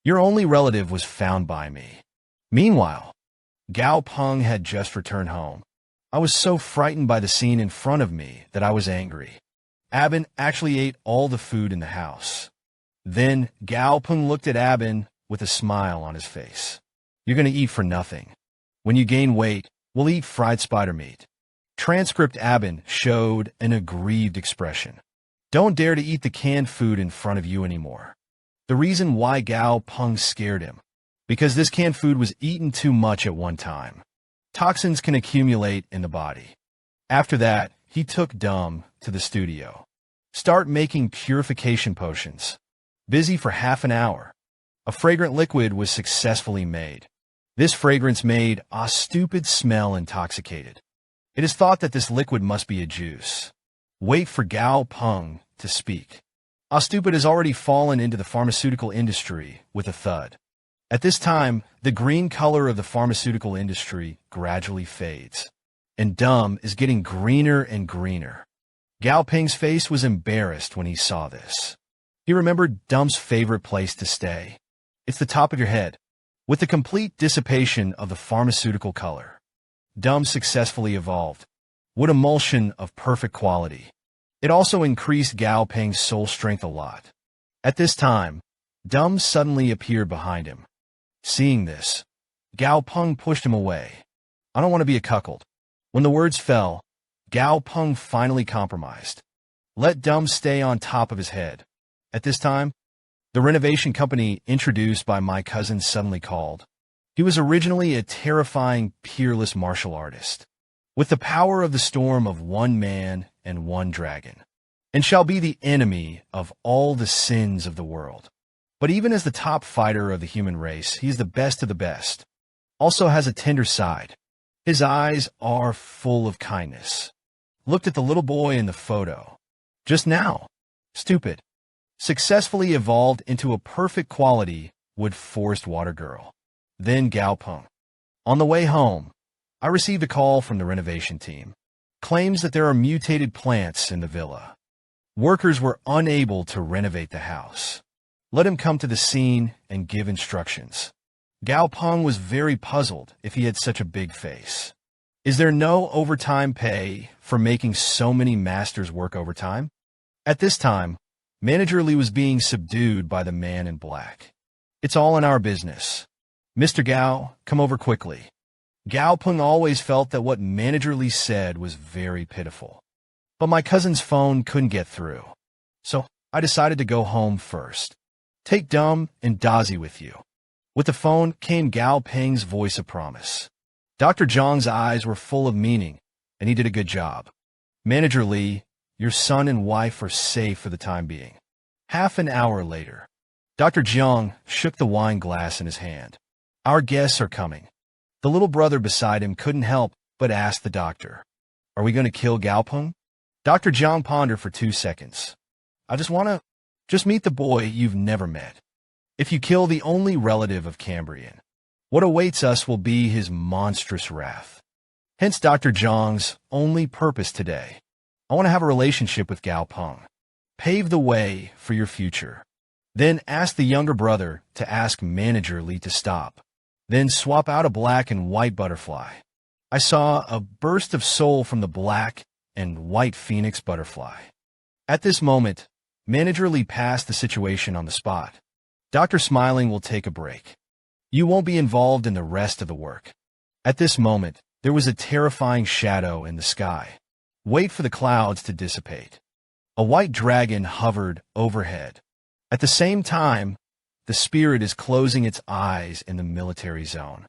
your only relative, was found by me. Meanwhile, Gao Peng had just returned home. I was so frightened by the scene in front of me that I was angry. Abin actually ate all the food in the house. Then Gao Peng looked at Abin with a smile on his face. You're going to eat for nothing. When you gain weight, we'll eat fried spider meat. Transcript Abin showed an aggrieved expression. Don't dare to eat the canned food in front of you anymore. The reason why Gao Peng scared him, because this canned food was eaten too much at one time. Toxins can accumulate in the body. After that, he took Dum to the studio. Start making purification potions. Busy for half an hour. A fragrant liquid was successfully made. This fragrance made a stupid smell intoxicated. It is thought that this liquid must be a juice. Wait for Gao Peng to speak. Stupid has already fallen into the pharmaceutical industry with a thud. At this time, the green color of the pharmaceutical industry gradually fades, and Dum is getting greener and greener. Gao Peng's face was embarrassed when he saw this. He remembered Dum's favorite place to stay. It's the top of your head. With the complete dissipation of the pharmaceutical color, Dum successfully evolved. What emulsion of perfect quality. It also increased Gao Peng's soul strength a lot. At this time, Dum suddenly appeared behind him. Seeing this, Gao Peng pushed him away. I don't want to be a cuckold. When the words fell, Gao Peng finally compromised. Let Dum stay on top of his head. At this time, the renovation company introduced by my cousin suddenly called. He was originally a terrifying, peerless martial artist, with the power of the storm of one man and one dragon, and shall be the enemy of all the sins of the world. But even as the top fighter of the human race, he is the best of the best. Also has a tender side. His eyes are full of kindness. Looked at the little boy in the photo. Just now. Stupid. Successfully evolved into a perfect quality wood forest water girl. Then Gao Peng. On the way home, I received a call from the renovation team. Claims that there are mutated plants in the villa. Workers were unable to renovate the house. Let him come to the scene and give instructions. Gao Peng was very puzzled if he had such a big face. Is there no overtime pay for making so many masters work overtime? At this time, Manager Li was being subdued by the man in black. It's all in our business. Mr. Gao, come over quickly. Gao Peng always felt that what Manager Li said was very pitiful. But my cousin's phone couldn't get through. So I decided to go home first. Take Dum and Dazi with you. With the phone came Gao Peng's voice of promise. Dr. Zhang's eyes were full of meaning, and he did a good job. Manager Li, your son and wife are safe for the time being. Half an hour later, Dr. Zhang shook the wine glass in his hand. Our guests are coming. The little brother beside him couldn't help but ask the doctor, are we going to kill Gao Peng? Dr. Zhang pondered for 2 seconds. I just meet the boy you've never met. If you kill the only relative of Cambrian, what awaits us will be his monstrous wrath. Hence Dr. Zhang's only purpose today. I want to have a relationship with Gao Peng. Pave the way for your future. Then ask the younger brother to ask Manager Li to stop. Then swap out a black and white butterfly. I saw a burst of soul from the black and white phoenix butterfly. At this moment, Manager Li passed the situation on the spot. Dr. Smiling will take a break. You won't be involved in the rest of the work. At this moment, there was a terrifying shadow in the sky. Wait for the clouds to dissipate. A white dragon hovered overhead. At the same time, the spirit is closing its eyes in the military zone.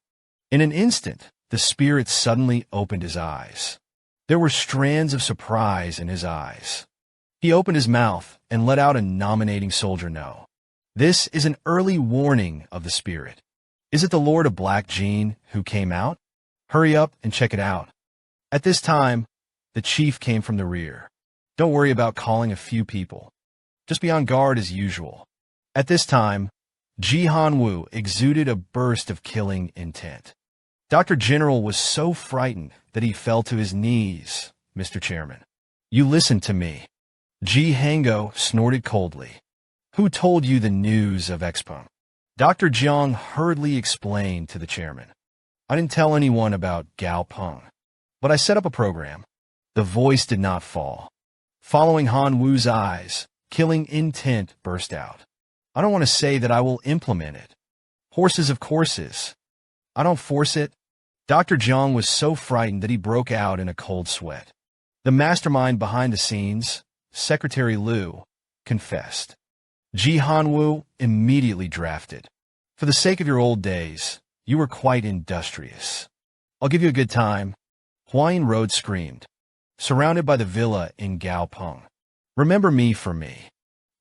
In an instant, the spirit suddenly opened his eyes. There were strands of surprise in his eyes. He opened his mouth and let out a nominating soldier no. This is an early warning of the spirit. Is it the Lord of Black Jean who came out? Hurry up and check it out. At this time, the chief came from the rear. Don't worry about calling a few people. Just be on guard as usual. At this time, Ji Hanwu exuded a burst of killing intent. Dr. General was so frightened that he fell to his knees. Mr. Chairman, you listen to me. Ji Hango snorted coldly. Who told you the news of Expo? Dr. Jiang hurriedly explained to the chairman. I didn't tell anyone about Gao Peng, but I set up a program. The voice did not fall. Following Han Wu's eyes, killing intent burst out. I don't want to say that I will implement it. Horses of courses. I don't force it. Dr. Jiang was so frightened that he broke out in a cold sweat. The mastermind behind the scenes, Secretary Liu, confessed. Ji Hanwu immediately drafted. For the sake of your old days, you were quite industrious. I'll give you a good time. Huayin Road screamed. Surrounded by the villa in Gao Peng. Remember me for me.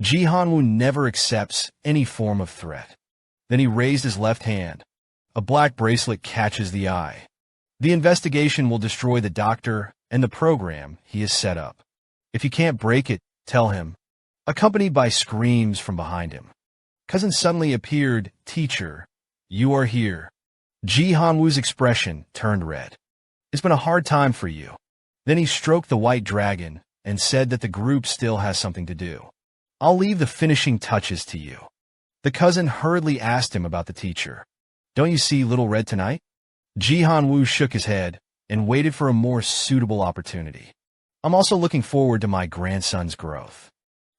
Ji Hanwu never accepts any form of threat. Then he raised his left hand. A black bracelet catches the eye. The investigation will destroy the doctor and the program he has set up. If you can't break it, tell him. Accompanied by screams from behind him. Cousin suddenly appeared. Teacher, you are here. Ji Hanwu's expression turned red. It's been a hard time for you. Then he stroked the white dragon and said that the group still has something to do. I'll leave the finishing touches to you. The cousin hurriedly asked him about the teacher. Don't you see Little Red tonight? Ji Hanwu shook his head and waited for a more suitable opportunity. I'm also looking forward to my grandson's growth.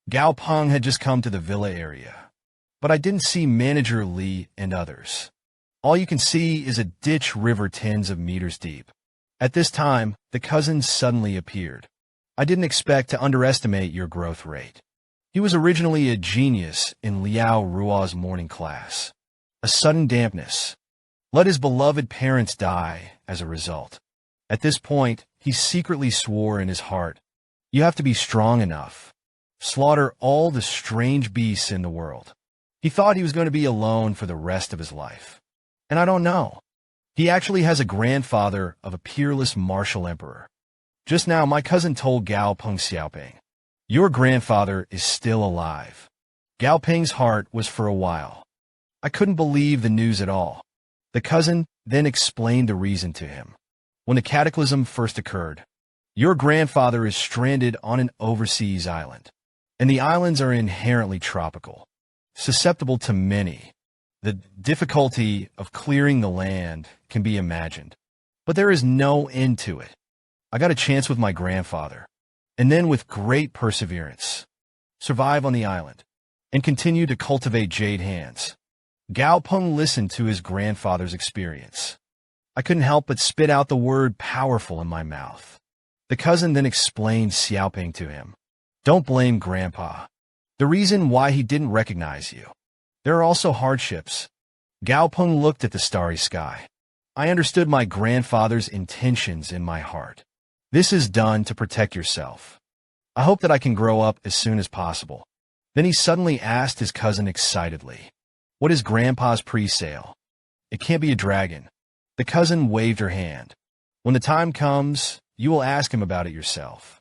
Gao Peng had just come to the villa area, but I didn't see Manager Li and others. All you can see is a ditch river tens of meters deep. At this time, the cousin suddenly appeared. I didn't expect to underestimate your growth rate. He was originally a genius in Liao Ruo's morning class. A sudden dampness. Let his beloved parents die as a result. At this point, he secretly swore in his heart, you have to be strong enough. Slaughter all the strange beasts in the world. He thought he was going to be alone for the rest of his life. And I don't know. He actually has a grandfather of a peerless martial emperor. Just now, my cousin told Gao Peng Xiaoping, "Your grandfather is still alive." Gao Peng's heart was for a while. I couldn't believe the news at all. The cousin then explained the reason to him. When the cataclysm first occurred, your grandfather is stranded on an overseas island, and the islands are inherently tropical, susceptible to many. The difficulty of clearing the land can be imagined, but there is no end to it. I got a chance with my grandfather, and then with great perseverance, survive on the island, and continue to cultivate jade hands. Gao Peng listened to his grandfather's experience. I couldn't help but spit out the word powerful in my mouth. The cousin then explained Xiaoping to him. Don't blame Grandpa. The reason why he didn't recognize you. There are also hardships. Gao Peng looked at the starry sky. I understood my grandfather's intentions in my heart. This is done to protect yourself. I hope that I can grow up as soon as possible. Then he suddenly asked his cousin excitedly, "What is Grandpa's pre-sale?" "It can't be a dragon." The cousin waved her hand. "When the time comes, you will ask him about it yourself."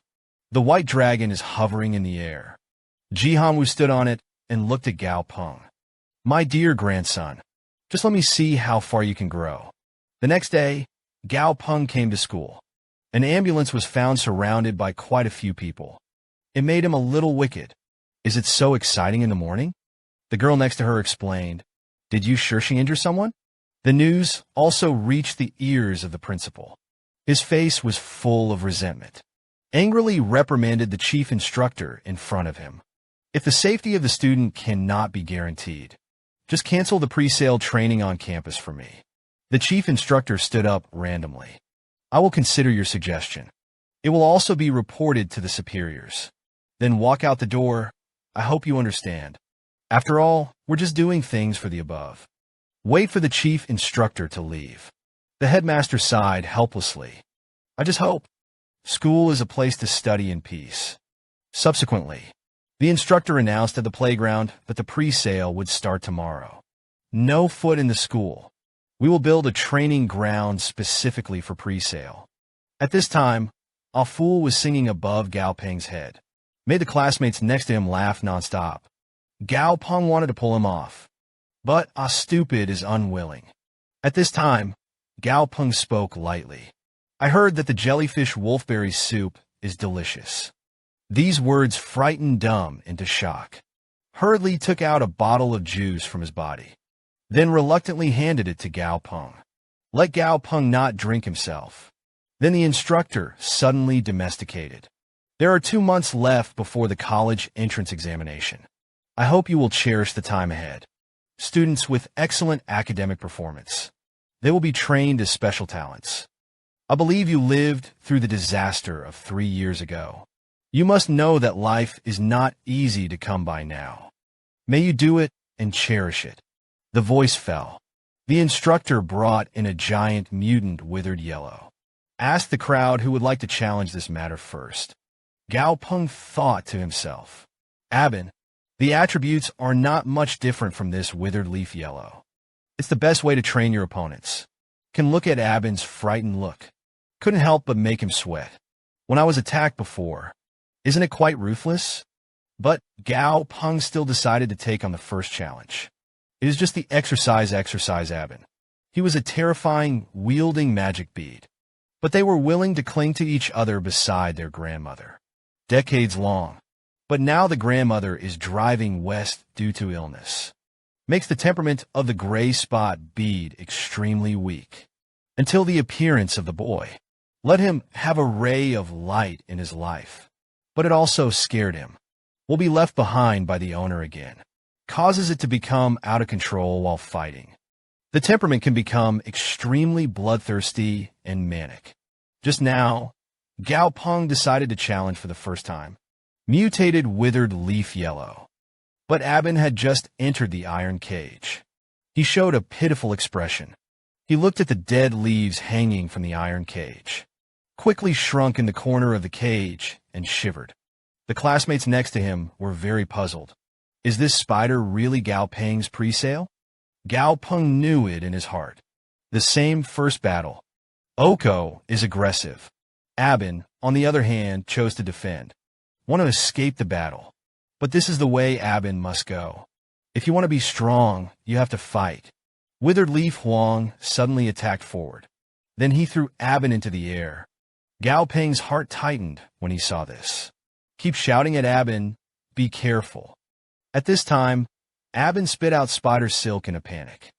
The white dragon is hovering in the air. Jihanwu stood on it and looked at Gao Peng. "My dear grandson, just let me see how far you can grow." The next day, Gao Peng came to school. An ambulance was found surrounded by quite a few people. It made him a little wicked. "Is it so exciting in the morning?" The girl next to her explained. "Did you she injure someone?" The news also reached the ears of the principal. His face was full of resentment. Angrily reprimanded the chief instructor in front of him. "If the safety of the student cannot be guaranteed, just cancel the pre-sale training on campus for me." The chief instructor stood up randomly. "I will consider your suggestion. It will also be reported to the superiors." Then walk out the door. "I hope you understand. After all, we're just doing things for the above." Wait for the chief instructor to leave. The headmaster sighed helplessly. "I just hope. School is a place to study in peace." Subsequently, the instructor announced at the playground that the pre-sale would start tomorrow. "No foot in the school. We will build a training ground specifically for pre-sale." At this time, a fool was singing above Gao Peng's head. Made the classmates next to him laugh nonstop. Gao Peng wanted to pull him off, but a stupid is unwilling. At this time, Gao Peng spoke lightly. "I heard that the jellyfish wolfberry soup is delicious." These words frightened Dumb into shock. Hurriedly took out a bottle of juice from his body, then reluctantly handed it to Gao Peng. Let Gao Peng not drink himself. Then the instructor suddenly domesticated. "There are 2 months left before the college entrance examination. I hope you will cherish the time ahead. Students with excellent academic performance. They will be trained as special talents. I believe you lived through the disaster of 3 years ago. You must know that life is not easy to come by now. May you do it and cherish it." The voice fell. The instructor brought in a giant mutant withered yellow. Asked the crowd who would like to challenge this matter first. Gao Peng thought to himself, "Abin, the attributes are not much different from this withered leaf yellow. It's the best way to train your opponents." Can look at Abin's frightened look. Couldn't help but make him sweat. "When I was attacked before, isn't it quite ruthless?" But Gao Peng still decided to take on the first challenge. It is just the exercise Abin. He was a terrifying, wielding magic bead. But they were willing to cling to each other beside their grandmother. Decades long. But now the grandmother is driving west due to illness. Makes the temperament of the gray spot bead extremely weak. Until the appearance of the boy. Let him have a ray of light in his life. But it also scared him. Will be left behind by the owner again. Causes it to become out of control while fighting. The temperament can become extremely bloodthirsty and manic. Just now, Gao Peng decided to challenge for the first time. Mutated withered leaf yellow. But Abin had just entered the iron cage. He showed a pitiful expression. He looked at the dead leaves hanging from the iron cage. Quickly shrunk in the corner of the cage and shivered. The classmates next to him were very puzzled. Is this spider really Gao Peng's pre-sale? Gao Peng knew it in his heart. The same first battle. Oko is aggressive. Abin, on the other hand, chose to defend. Want to escape the battle. But this is the way Abin must go. If you want to be strong, you have to fight. Withered Leaf Huang suddenly attacked forward. Then he threw Abin into the air. Gao Peng's heart tightened when he saw this. Keep shouting at Abin, be careful. At this time, Abin spit out spider silk in a panic.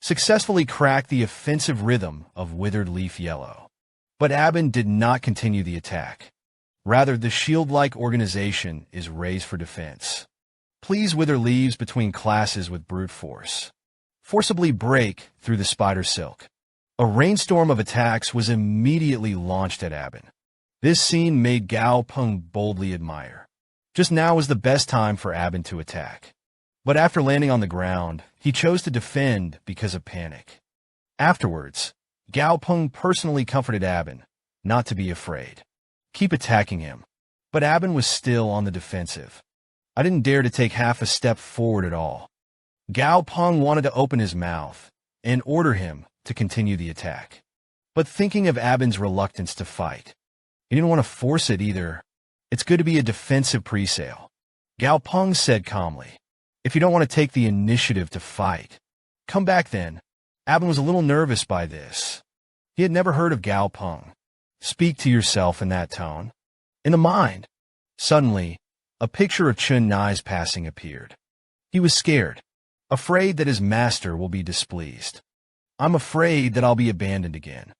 Successfully cracked the offensive rhythm of Withered Leaf Yellow. But Abin did not continue the attack. Rather, the shield-like organization is raised for defense. Please wither leaves between classes with brute force. Forcibly break through the spider silk. A rainstorm of attacks was immediately launched at Abin. This scene made Gao Peng boldly admire. Just now was the best time for Abin to attack. But after landing on the ground, he chose to defend because of panic. Afterwards, Gao Peng personally comforted Abin, not to be afraid. Keep attacking him. But Abin was still on the defensive. I didn't dare to take half a step forward at all. Gao Peng wanted to open his mouth and order him to continue the attack. But thinking of Abin's reluctance to fight, he didn't want to force it either. It's good to be a defensive presale. Gao Peng said calmly, if you don't want to take the initiative to fight, come back then. Abin was a little nervous by this. He had never heard of Gao Peng. Speak to yourself in that tone. In the mind. Suddenly, a picture of Chun Nai's passing appeared. He was scared, afraid that his master will be displeased. I'm afraid that I'll be abandoned again.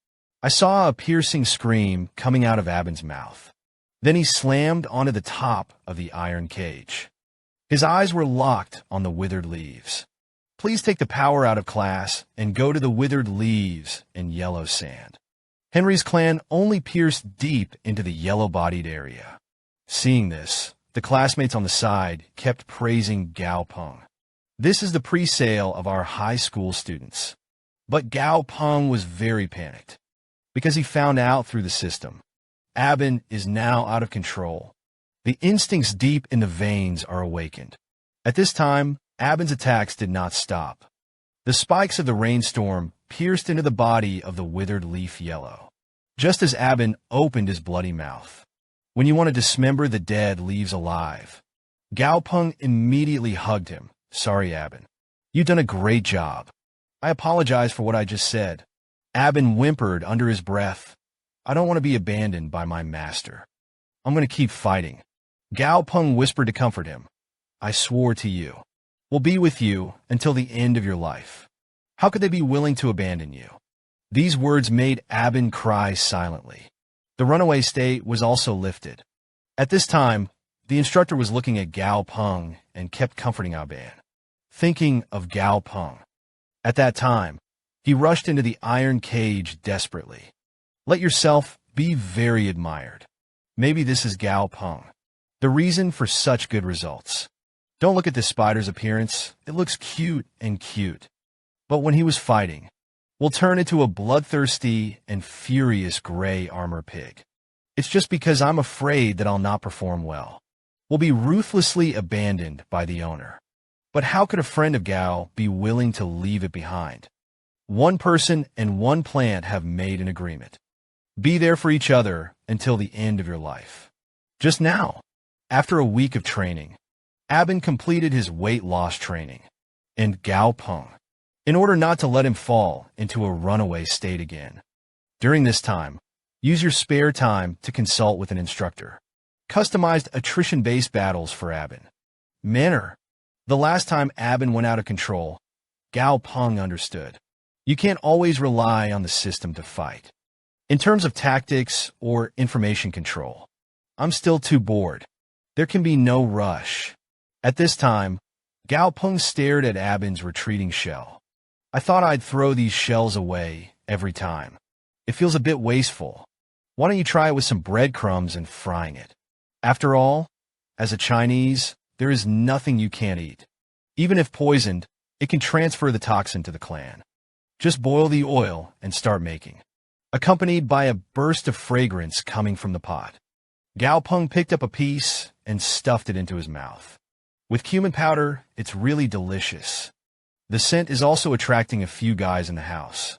I saw a piercing scream coming out of Abin's mouth. Then he slammed onto the top of the iron cage. His eyes were locked on the withered leaves. Please take the power out of class and go to the withered leaves in yellow sand. Henry's clan only pierced deep into the yellow-bodied area. Seeing this, the classmates on the side kept praising Gao Peng. This is the presale of our high school students. But Gao Peng was very panicked, because he found out through the system. Abin is now out of control. The instincts deep in the veins are awakened. At this time, Abin's attacks did not stop. The spikes of the rainstorm pierced into the body of the withered leaf yellow, just as Abin opened his bloody mouth. When you want to dismember the dead leaves alive, Gao Peng immediately hugged him. Sorry, Abin. You've done a great job. I apologize for what I just said. Abin whimpered under his breath. I don't want to be abandoned by my master. I'm going to keep fighting. Gao Peng whispered to comfort him. I swore to you. We'll be with you until the end of your life. How could they be willing to abandon you? These words made Abin cry silently. The runaway state was also lifted. At this time, the instructor was looking at Gao Peng and kept comforting Abin, thinking of Gao Peng. At that time, he rushed into the iron cage desperately. Let yourself be very admired. Maybe this is Gao Peng, the reason for such good results. Don't look at this spider's appearance. It looks cute and cute. But when he was fighting, will turn into a bloodthirsty and furious gray armor pig. It's just because I'm afraid that I'll not perform well. Will be ruthlessly abandoned by the owner. But how could a friend of Gao be willing to leave it behind? One person and one plant have made an agreement. Be there for each other until the end of your life. Just now, after a week of training, Abin completed his weight loss training, and Gao Peng, in order not to let him fall into a runaway state again. During this time, use your spare time to consult with an instructor. Customized attrition-based battles for Abin. Manner. The last time Abin went out of control, Gao Peng understood. You can't always rely on the system to fight. In terms of tactics or information control, I'm still too bored. There can be no rush. At this time, Gao Peng stared at Abin's retreating shell. I thought I'd throw these shells away every time. It feels a bit wasteful. Why don't you try it with some breadcrumbs and frying it? After all, as a Chinese, there is nothing you can't eat. Even if poisoned, it can transfer the toxin to the clan. Just boil the oil and start making, accompanied by a burst of fragrance coming from the pot. Gao Peng picked up a piece and stuffed it into his mouth. With cumin powder, it's really delicious. The scent is also attracting a few guys in the house.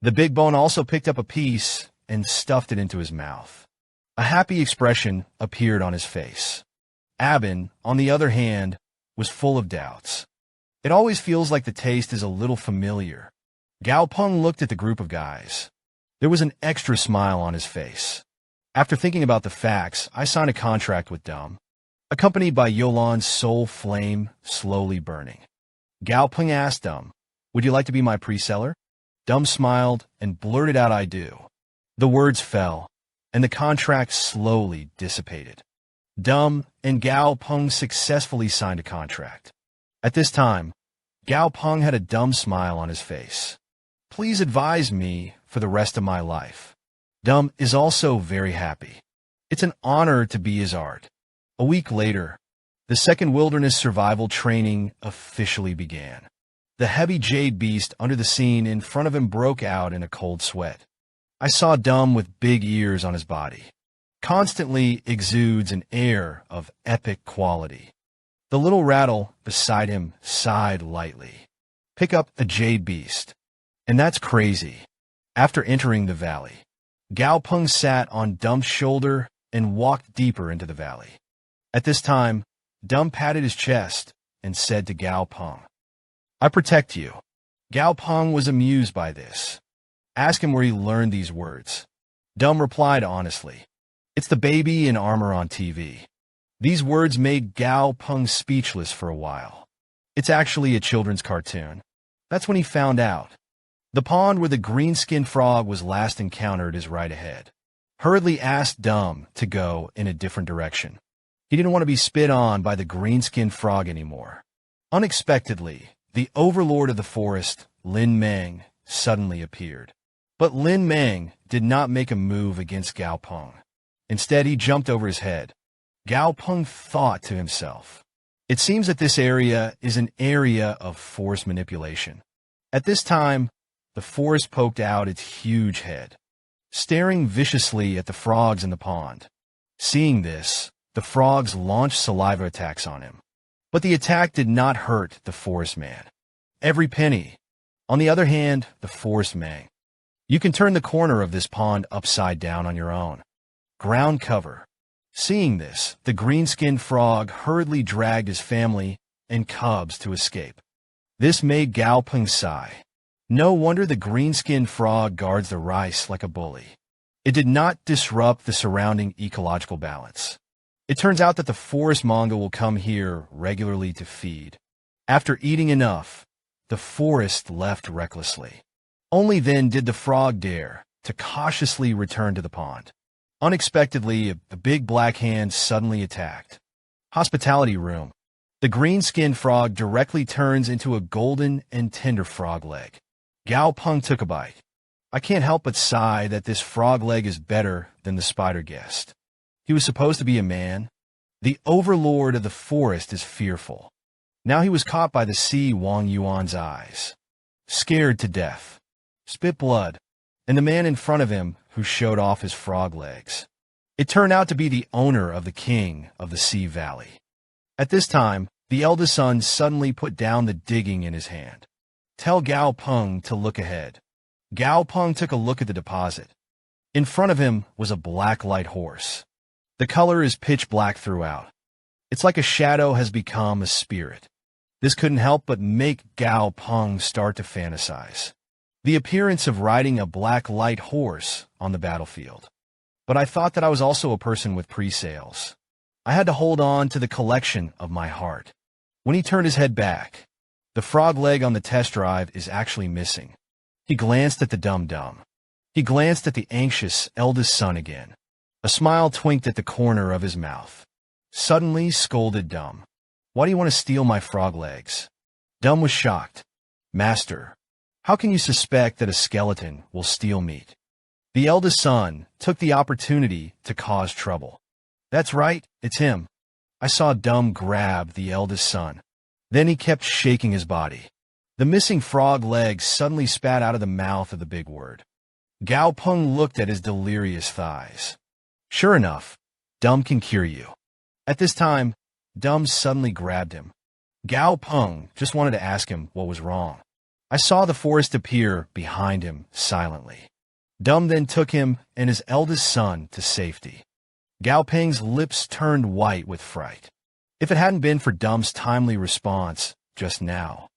The big bone also picked up a piece and stuffed it into his mouth. A happy expression appeared on his face. Abin, on the other hand, was full of doubts. It always feels like the taste is a little familiar. Gao Peng looked at the group of guys. There was an extra smile on his face. After thinking about the facts, I signed a contract with Dum, accompanied by Yolan's soul flame slowly burning. Gao Peng asked Dum, "Would you like to be my pre-seller?" Dum smiled and blurted out, "I do." The words fell, and the contract slowly dissipated. Dum and Gao Peng successfully signed a contract. At this time, Gao Peng had a dumb smile on his face. "Please advise me for the rest of my life." Dum is also very happy. It's an honor to be his art. A week later, the second wilderness survival training officially began. The heavy jade beast under the scene in front of him broke out in a cold sweat. I saw Dum with big ears on his body. Constantly exudes an air of epic quality. The little rattle beside him sighed lightly. Pick up a jade beast. And that's crazy. After entering the valley, Gao Peng sat on Dum's shoulder and walked deeper into the valley. At this time, Dum patted his chest and said to Gao Peng, "I protect you." Gao Peng was amused by this. Ask him where he learned these words. Dum replied honestly, "It's the baby in armor on TV." These words made Gao Peng speechless for a while. It's actually a children's cartoon. That's when he found out. The pond where the green-skinned frog was last encountered is right ahead. Hurriedly asked Dum to go in a different direction. He didn't want to be spit on by the green-skinned frog anymore. Unexpectedly, the overlord of the forest, Lin Meng, suddenly appeared. But Lin Meng did not make a move against Gao Peng. Instead, he jumped over his head. Gao Peng thought to himself, "It seems that this area is an area of force manipulation." At this time, the forest poked out its huge head, staring viciously at the frogs in the pond. Seeing this, the frogs launched saliva attacks on him. But the attack did not hurt the forest man. Every penny. On the other hand, the forest Meng. You can turn the corner of this pond upside down on your own. Ground cover. Seeing this, the green-skinned frog hurriedly dragged his family and cubs to escape. This made Gao Peng sigh. No wonder the green-skinned frog guards the rice like a bully. It did not disrupt the surrounding ecological balance. It turns out that the forest manga will come here regularly to feed. After eating enough, the forest left recklessly. Only then did the frog dare to cautiously return to the pond. Unexpectedly, the big black hand suddenly attacked. Hospitality room. The green-skinned frog directly turns into a golden and tender frog leg. Gao Peng took a bite. I can't help but sigh that this frog leg is better than the spider guest. He was supposed to be a man. The overlord of the forest is fearful. Now he was caught by the sea Wang Yuan's eyes. Scared to death. Spit blood. And the man in front of him who showed off his frog legs. It turned out to be the owner of the king of the Sea Valley. At this time, the eldest son suddenly put down the digging in his hand. Tell Gao Peng to look ahead. Gao Peng took a look at the deposit. In front of him was a black light horse. The color is pitch black throughout. It's like a shadow has become a spirit. This couldn't help but make Gao Peng start to fantasize. The appearance of riding a black light horse on the battlefield. But I thought that I was also a person with pre-sales. I had to hold on to the collection of my heart. When he turned his head back, the frog leg on the test drive is actually missing. He glanced at the dum-dum. He glanced at the anxious eldest son again. A smile twinked at the corner of his mouth. Suddenly scolded Dum. "Why do you want to steal my frog legs?" Dum was shocked. "Master, how can you suspect that a skeleton will steal meat?" The eldest son took the opportunity to cause trouble. "That's right, it's him." I saw Dum grab the eldest son. Then he kept shaking his body. The missing frog legs suddenly spat out of the mouth of the big word. Gao Peng looked at his delirious thighs. Sure enough, Dum can cure you. At this time, Dum suddenly grabbed him. Gao Peng just wanted to ask him what was wrong. I saw the forest appear behind him silently. Dum then took him and his eldest son to safety. Gao Peng's lips turned white with fright. If it hadn't been for Dum's timely response just now,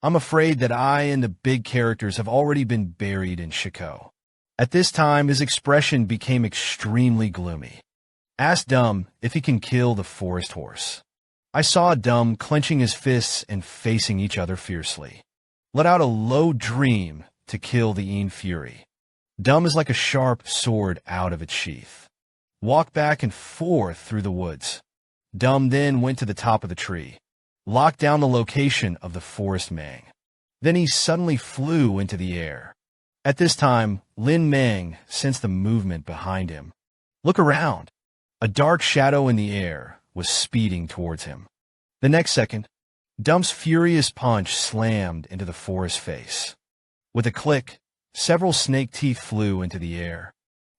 I'm afraid that I and the big characters have already been buried in Shiko. At this time, his expression became extremely gloomy. Ask Dum if he can kill the forest horse. I saw Dum clenching his fists and facing each other fiercely. Let out a low dream to kill the Een Fury. Dum is like a sharp sword out of its sheath. Walk back and forth through the woods. Dum then went to the top of the tree, locked down the location of the forest Mang. Then he suddenly flew into the air. At this time, Lin Mang sensed the movement behind him. Look around. A dark shadow in the air was speeding towards him. The next second, Dum's furious punch slammed into the forest's face. With a click, several snake teeth flew into the air.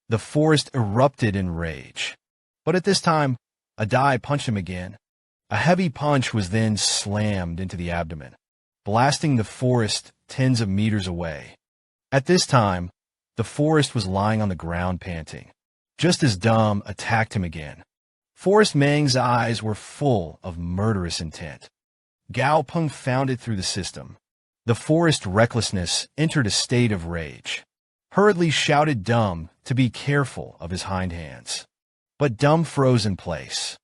The forest erupted in rage. But at this time, a Dai punched him again. A heavy punch was then slammed into the abdomen, blasting the forest tens of meters away. At this time, the forest was lying on the ground panting, just as Dum attacked him again. Forest Mang's eyes were full of murderous intent. Gao Peng found it through the system. The forest recklessness entered a state of rage. Hurriedly shouted Dum to be careful of his hind hands. But Dum froze in place.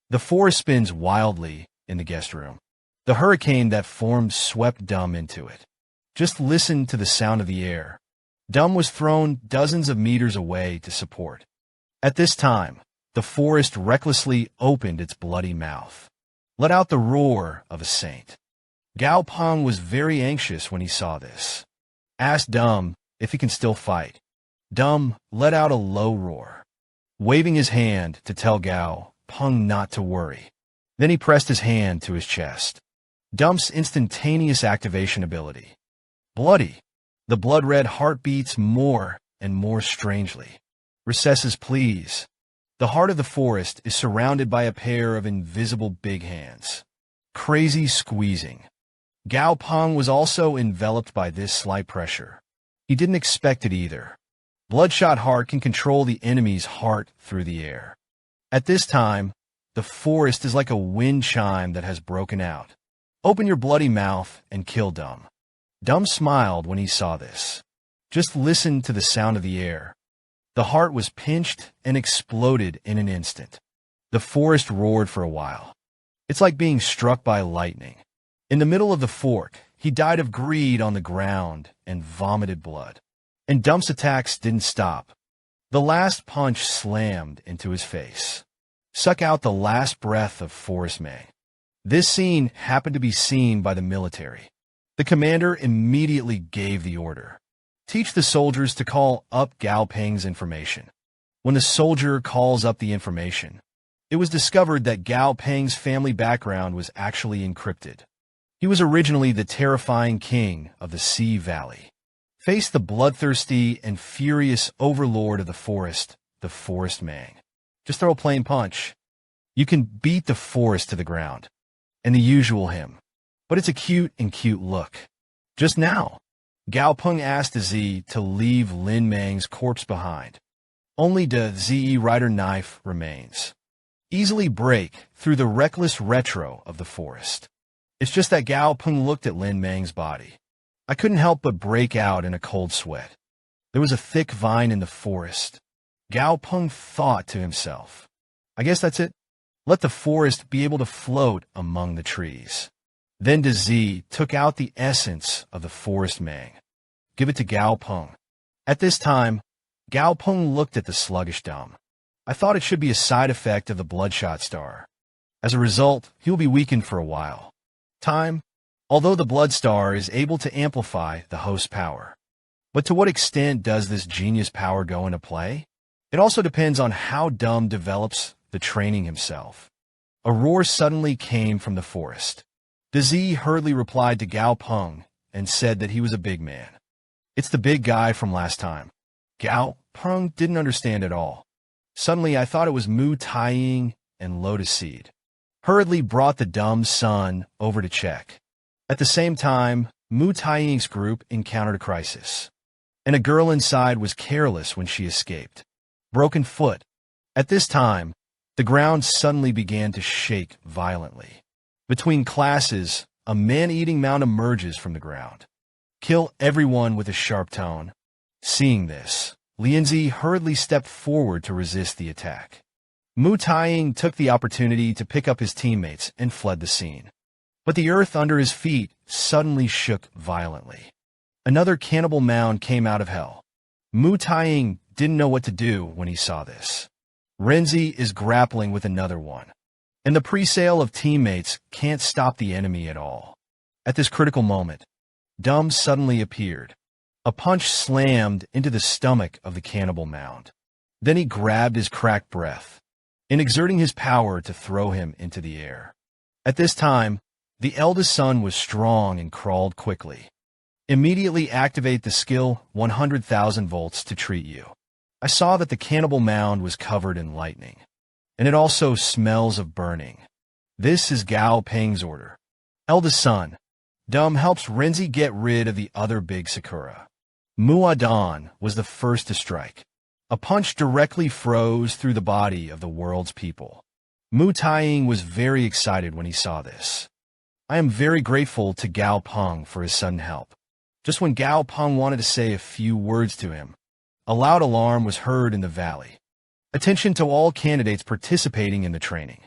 The forest spins wildly in the guest room. The hurricane that formed swept Dum into it. Just listen to the sound of the air. Dum was thrown dozens of meters away to support. At this time, the forest recklessly opened its bloody mouth, let out the roar of a saint. Gao Peng was very anxious when he saw this. Asked Dum if he can still fight. Dum let out a low roar, waving his hand to tell Gao Peng not to worry. Then he pressed his hand to his chest. Dum's instantaneous activation ability. Bloody. The blood-red heart beats more and more strangely. Recesses, please. The heart of the forest is surrounded by a pair of invisible big hands. Crazy squeezing. Gao Peng was also enveloped by this slight pressure. He didn't expect it either. Bloodshot Heart can control the enemy's heart through the air. At this time, the forest is like a wind chime that has broken out. Open your bloody mouth and kill Dum. Dum smiled when he saw this. Just listen to the sound of the air. The heart was pinched and exploded in an instant. The forest roared for a while. It's like being struck by lightning. In the middle of the fork, he died of greed on the ground and vomited blood. And Dum's attacks didn't stop. The last punch slammed into his face. Suck out the last breath of Forest Mang. This scene happened to be seen by the military. The commander immediately gave the order. Teach the soldiers to call up Gao Peng's information. When the soldier calls up the information, it was discovered that Gao Peng's family background was actually encrypted. He was originally the terrifying king of the Sea Valley. Faced the bloodthirsty and furious overlord of the Forest Mang. Just throw a plain punch. You can beat the forest to the ground. And the usual hymn. But it's a cute look. Just now, Gao Peng asked the Z to leave Lin Mang's corpse behind. Only the ZE Rider knife remains. Easily break through the reckless retro of the forest. It's just that Gao Peng looked at Lin Mang's body. I couldn't help but break out in a cold sweat. There was a thick vine in the forest. Gao Peng thought to himself, I guess that's it. Let the forest be able to float among the trees. Then Z took out the essence of the Forest Mang. Give it to Gao Peng. At this time, Gao Peng looked at the sluggish Dum. I thought it should be a side effect of the Bloodshot Star. As a result, he will be weakened for a while. Although the Blood Star is able to amplify the host's power. But to what extent does this genius power go into play? It also depends on how Dum develops the training himself. A roar suddenly came from the forest. The Z hurriedly replied to Gao Peng and said that he was a big man. It's the big guy from last time. Gao Peng didn't understand at all. Suddenly I thought it was Mu Taiying and Lotus Seed. Hurriedly brought the Dum's son over to check. At the same time, Mu Taiying's group encountered a crisis, and a girl inside was careless when she escaped. Broken foot. At this time, the ground suddenly began to shake violently. Between classes, a man-eating mound emerges from the ground. Kill everyone with a sharp tone. Seeing this, Lianzi hurriedly stepped forward to resist the attack. Mu Taiying took the opportunity to pick up his teammates and fled the scene. But the earth under his feet suddenly shook violently. Another cannibal mound came out of hell. Mu Taiying didn't know what to do when he saw this. Renzi is grappling with another one, and the presale of teammates can't stop the enemy at all. At this critical moment, Dum suddenly appeared. A punch slammed into the stomach of the cannibal mound. Then he grabbed his cracked breath, and exerting his power to throw him into the air. At this time, the eldest son was strong and crawled quickly. Immediately activate the skill 100,000 volts to treat you. I saw that the cannibal mound was covered in lightning, and it also smells of burning. This is Gao Peng's order. Eldest son, Dum helps Renzi get rid of the other big Sakura. Muad'Dan was the first to strike. A punch directly froze through the body of the world's people. Mu Taiying was very excited when he saw this. I am very grateful to Gao Peng for his sudden help. Just when Gao Peng wanted to say a few words to him, a loud alarm was heard in the valley. Attention to all candidates participating in the training.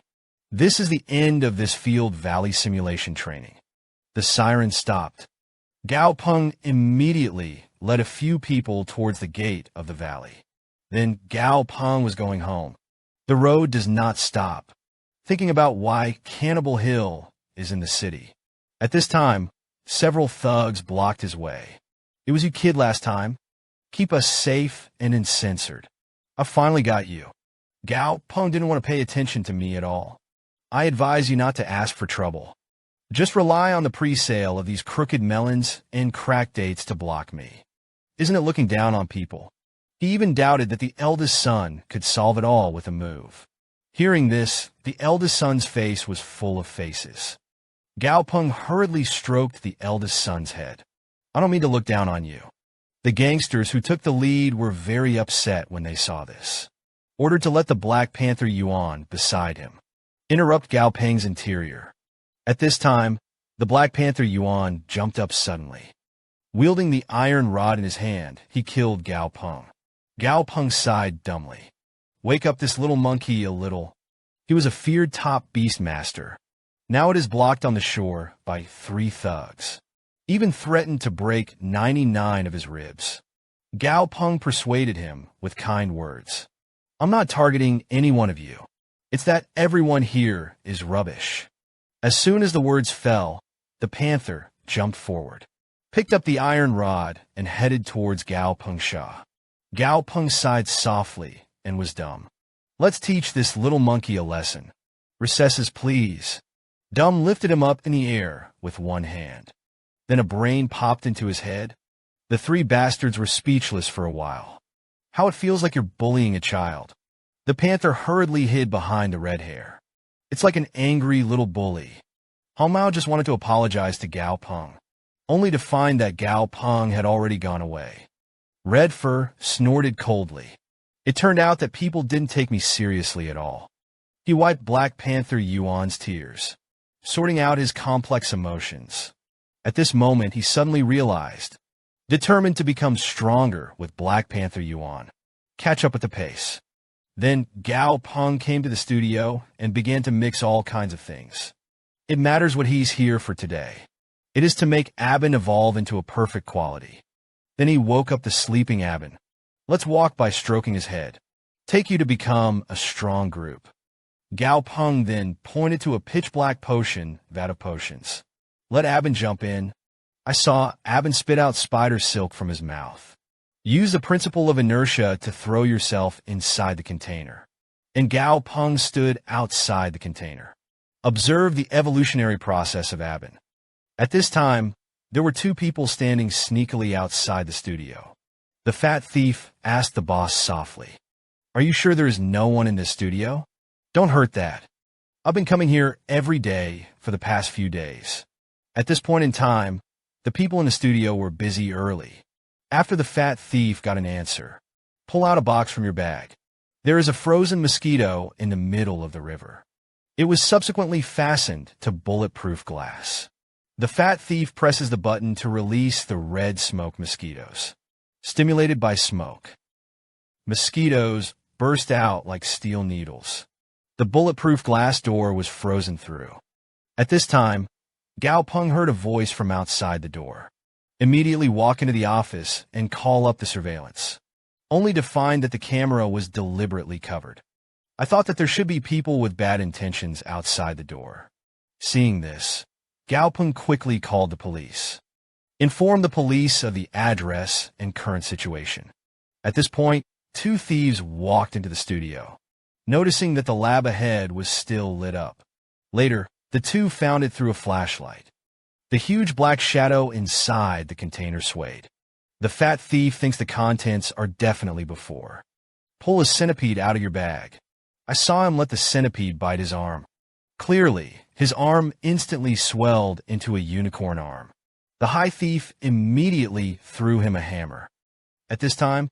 This is the end of this field valley simulation training. The siren stopped. Gao Peng immediately led a few people towards the gate of the valley. Then Gao Peng was going home. The road does not stop, thinking about why Cannibal Hill is in the city. At this time, several thugs blocked his way. It was you kid last time. Keep us safe and uncensored. I finally got you. Gao Peng didn't want to pay attention to me at all. I advise you not to ask for trouble. Just rely on the pre-sale of these crooked melons and crack dates to block me. Isn't it looking down on people? He even doubted that the eldest son could solve it all with a move. Hearing this, the eldest son's face was full of faces. Gao Peng hurriedly stroked the eldest son's head. I don't mean to look down on you. The gangsters who took the lead were very upset when they saw this. Ordered to let the Black Panther Yuan beside him interrupt Gao Peng's interior. At this time, the Black Panther Yuan jumped up suddenly. Wielding the iron rod in his hand, he killed Gao Peng. Gao Peng sighed dumbly. Wake up this little monkey a little. He was a feared top Beastmaster. Now it is blocked on the shore by 3 thugs. Even threatened to break 99 of his ribs. Gao Peng persuaded him with kind words. I'm not targeting any one of you. It's that everyone here is rubbish. As soon as the words fell, the panther jumped forward, picked up the iron rod, and headed towards Gao Peng Sha. Gao Peng sighed softly and was dumb. Let's teach this little monkey a lesson. Recesses, please. Dumb lifted him up in the air with one hand. Then a brain popped into his head. The 3 bastards were speechless for a while. How it feels like you're bullying a child. The panther hurriedly hid behind the red hair. It's like an angry little bully. Hao Mao just wanted to apologize to Gao Peng, only to find that Gao Peng had already gone away. Red Fur snorted coldly. It turned out that people didn't take me seriously at all. He wiped Black Panther Yuan's tears, sorting out his complex emotions. At this moment, he suddenly realized, determined to become stronger with Black Panther Yuan, catch up at the pace. Then Gao Peng came to the studio and began to mix all kinds of things. It matters what he's here for today. It is to make Abin evolve into a perfect quality. Then he woke up the sleeping Abin. Let's walk by stroking his head. Take you to become a strong group. Gao Peng then pointed to a pitch-black potion, vat of potions. Let Abin jump in. I saw Abin spit out spider silk from his mouth. Use the principle of inertia to throw yourself inside the container. And Gao Peng stood outside the container. Observe the evolutionary process of Abin. At this time, there were 2 people standing sneakily outside the studio. The fat thief asked the boss softly, Are you sure there is no one in this studio? Don't hurt that. I've been coming here every day for the past few days. At this point in time, The people in the studio were busy early. After the fat thief got an answer, pull out a box from your bag. There is a frozen mosquito in the middle of the river. It was subsequently fastened to bulletproof glass. The fat thief presses the button to release the red smoke mosquitoes. Stimulated by smoke, mosquitoes burst out like steel needles. The bulletproof glass door was frozen through. At this time, Gao Peng heard a voice from outside the door. Immediately walk into the office and call up the surveillance, only to find that the camera was deliberately covered. I thought that there should be people with bad intentions outside the door. Seeing this, Gao Peng quickly called the police. Informed the police of the address and current situation. At this point, two thieves walked into the studio, noticing that the lab ahead was still lit up. Later, the two found it through a flashlight. The huge black shadow inside the container swayed. The fat thief thinks the contents are definitely before. Pull a centipede out of your bag. I saw him let the centipede bite his arm. Clearly, his arm instantly swelled into a unicorn arm. The high thief immediately threw him a hammer. At this time,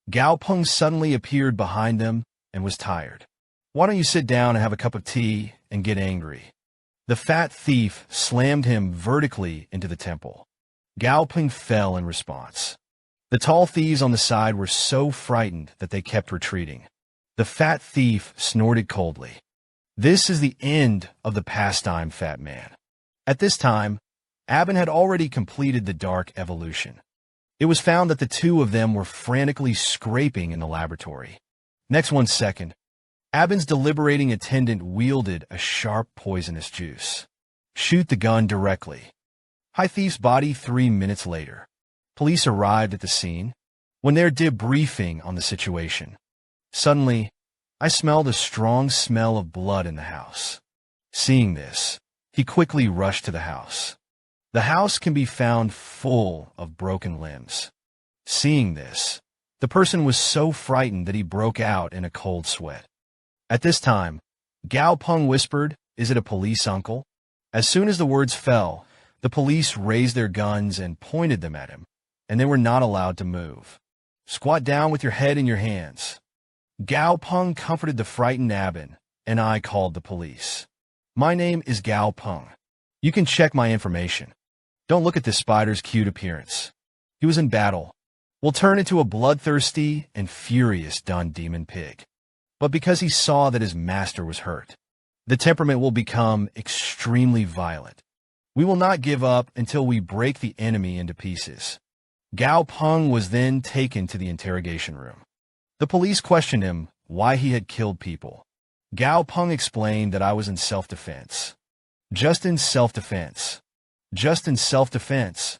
Gao Peng suddenly appeared behind them and was tired. Why don't you sit down and have a cup of tea and get angry? The fat thief slammed him vertically into the temple. Gao Peng fell in response. The tall thieves on the side were so frightened that they kept retreating. The fat thief snorted coldly. This is the end of the pastime, fat man. At this time, Abin had already completed the dark evolution. It was found that the two of them were frantically scraping in the laboratory. Next 1 second, Abin's deliberating attendant wielded a sharp poisonous juice. Shoot the gun directly. High thief's body 3 minutes later. Police arrived at the scene. When they're debriefing on the situation, suddenly, I smelled a strong smell of blood in the house. Seeing this, he quickly rushed to the house. The house can be found full of broken limbs. Seeing this, the person was so frightened that he broke out in a cold sweat. At this time, Gao Peng whispered, "Is it a police uncle?" As soon as the words fell, the police raised their guns and pointed them at him, and they were not allowed to move. Squat down with your head in your hands. Gao Peng comforted the frightened Abin, and I called the police. My name is Gao Peng. You can check my information. Don't look at this spider's cute appearance. He was in battle. Will turn into a bloodthirsty and furious Dun demon pig. But because he saw that his master was hurt, the temperament will become extremely violent. We will not give up until we break the enemy into pieces. Gao Peng was then taken to the interrogation room. The police questioned him why he had killed people. Gao Peng explained that I was in self-defense. Just in self-defense. Just in self-defense.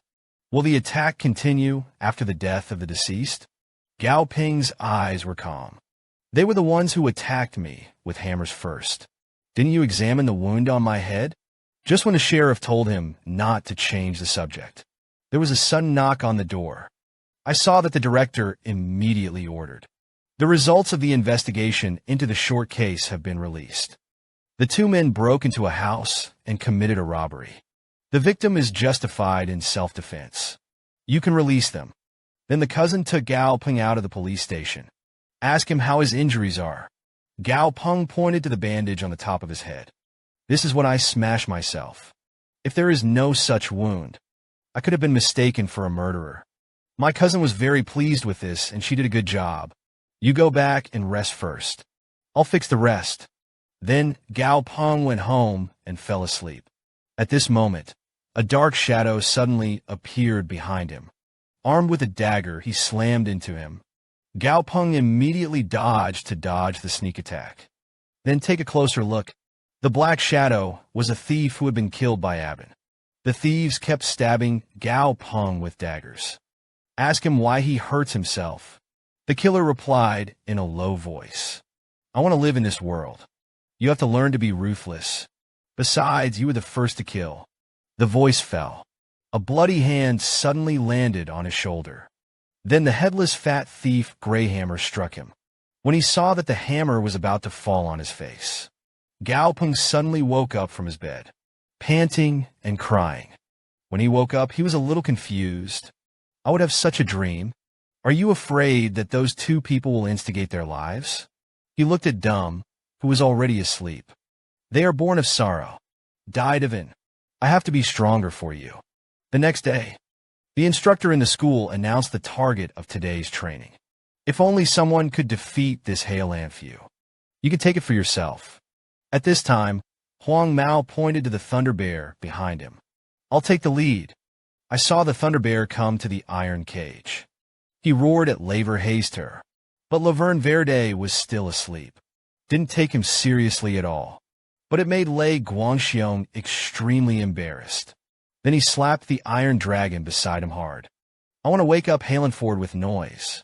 Will the attack continue after the death of the deceased? Gao Peng's eyes were calm. They were the ones who attacked me with hammers first. Didn't you examine the wound on my head? Just when the sheriff told him not to change the subject, there was a sudden knock on the door. I saw that the director immediately ordered. The results of the investigation into the short case have been released. The two men broke into a house and committed a robbery. The victim is justified in self-defense. You can release them. Then the cousin took Gao Peng out of the police station. Ask him how his injuries are. Gao Peng pointed to the bandage on the top of his head. This is what I smashed myself. If there is no such wound, I could have been mistaken for a murderer. My cousin was very pleased with this, and she did a good job. You go back and rest first. I'll fix the rest. Then Gao Peng went home and fell asleep. At this moment, a dark shadow suddenly appeared behind him. Armed with a dagger, he slammed into him. Gao Peng immediately dodged to dodge the sneak attack. Then take a closer look. The black shadow was a thief who had been killed by Abin. The thieves kept stabbing Gao Peng with daggers. Ask him why he hurts himself. The killer replied in a low voice, I want to live in this world. You have to learn to be ruthless. Besides, you were the first to kill. The voice fell. A bloody hand suddenly landed on his shoulder. Then the headless fat thief Greyhammer struck him. When he saw that the hammer was about to fall on his face, Gao Peng suddenly woke up from his bed, panting and crying. When he woke up, he was a little confused. I would have such a dream. Are you afraid that those two people will instigate their lives? He looked at Dum, who was already asleep. They are born of sorrow, died of it. I have to be stronger for you. The next day, the instructor in the school announced the target of today's training. If only someone could defeat this Hail Amphew. You could take it for yourself. At this time, Huang Mao pointed to the Thunder Bear behind him. I'll take the lead. I saw the Thunder Bear come to the iron cage. He roared at Laver Haster, but Laverne Verde was still asleep. Didn't take him seriously at all. But it made Lei Guangxiong extremely embarrassed. Then he slapped the iron dragon beside him hard. I want to wake up Halenford with noise.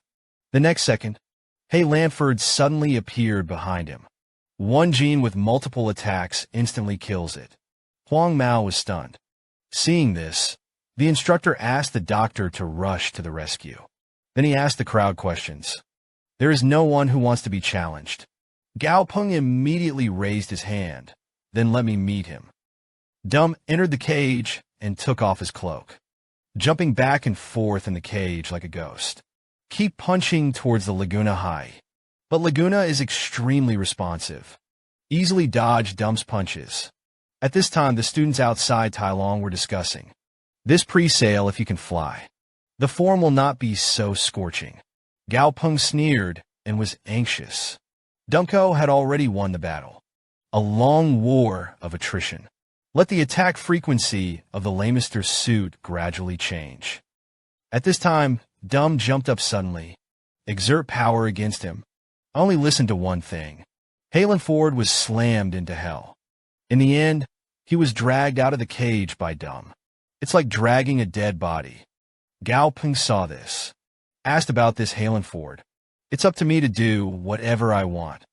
The next second, Halenford suddenly appeared behind him. One gene with multiple attacks instantly kills it. Huang Mao was stunned. Seeing this, the instructor asked the doctor to rush to the rescue. Then he asked the crowd questions. There is no one who wants to be challenged. Gao Peng immediately raised his hand. Then let me meet him. Dum entered the cage and took off his cloak, jumping back and forth in the cage like a ghost. Keep punching towards the Laguna High. But Laguna is extremely responsive. Easily dodge Dum's punches. At this time, the students outside Tai Long were discussing. This pre-sale if you can fly. The form will not be so scorching. Gao Peng sneered and was anxious. Dunko had already won the battle. A long war of attrition. Let the attack frequency of the Lamister's suit gradually change. At this time, Dum jumped up suddenly. Exert power against him. I only listened to one thing. Halenford was slammed into hell. In the end, he was dragged out of the cage by Dum. It's like dragging a dead body. Gao Peng saw this. Asked about this Halenford. It's up to me to do whatever I want.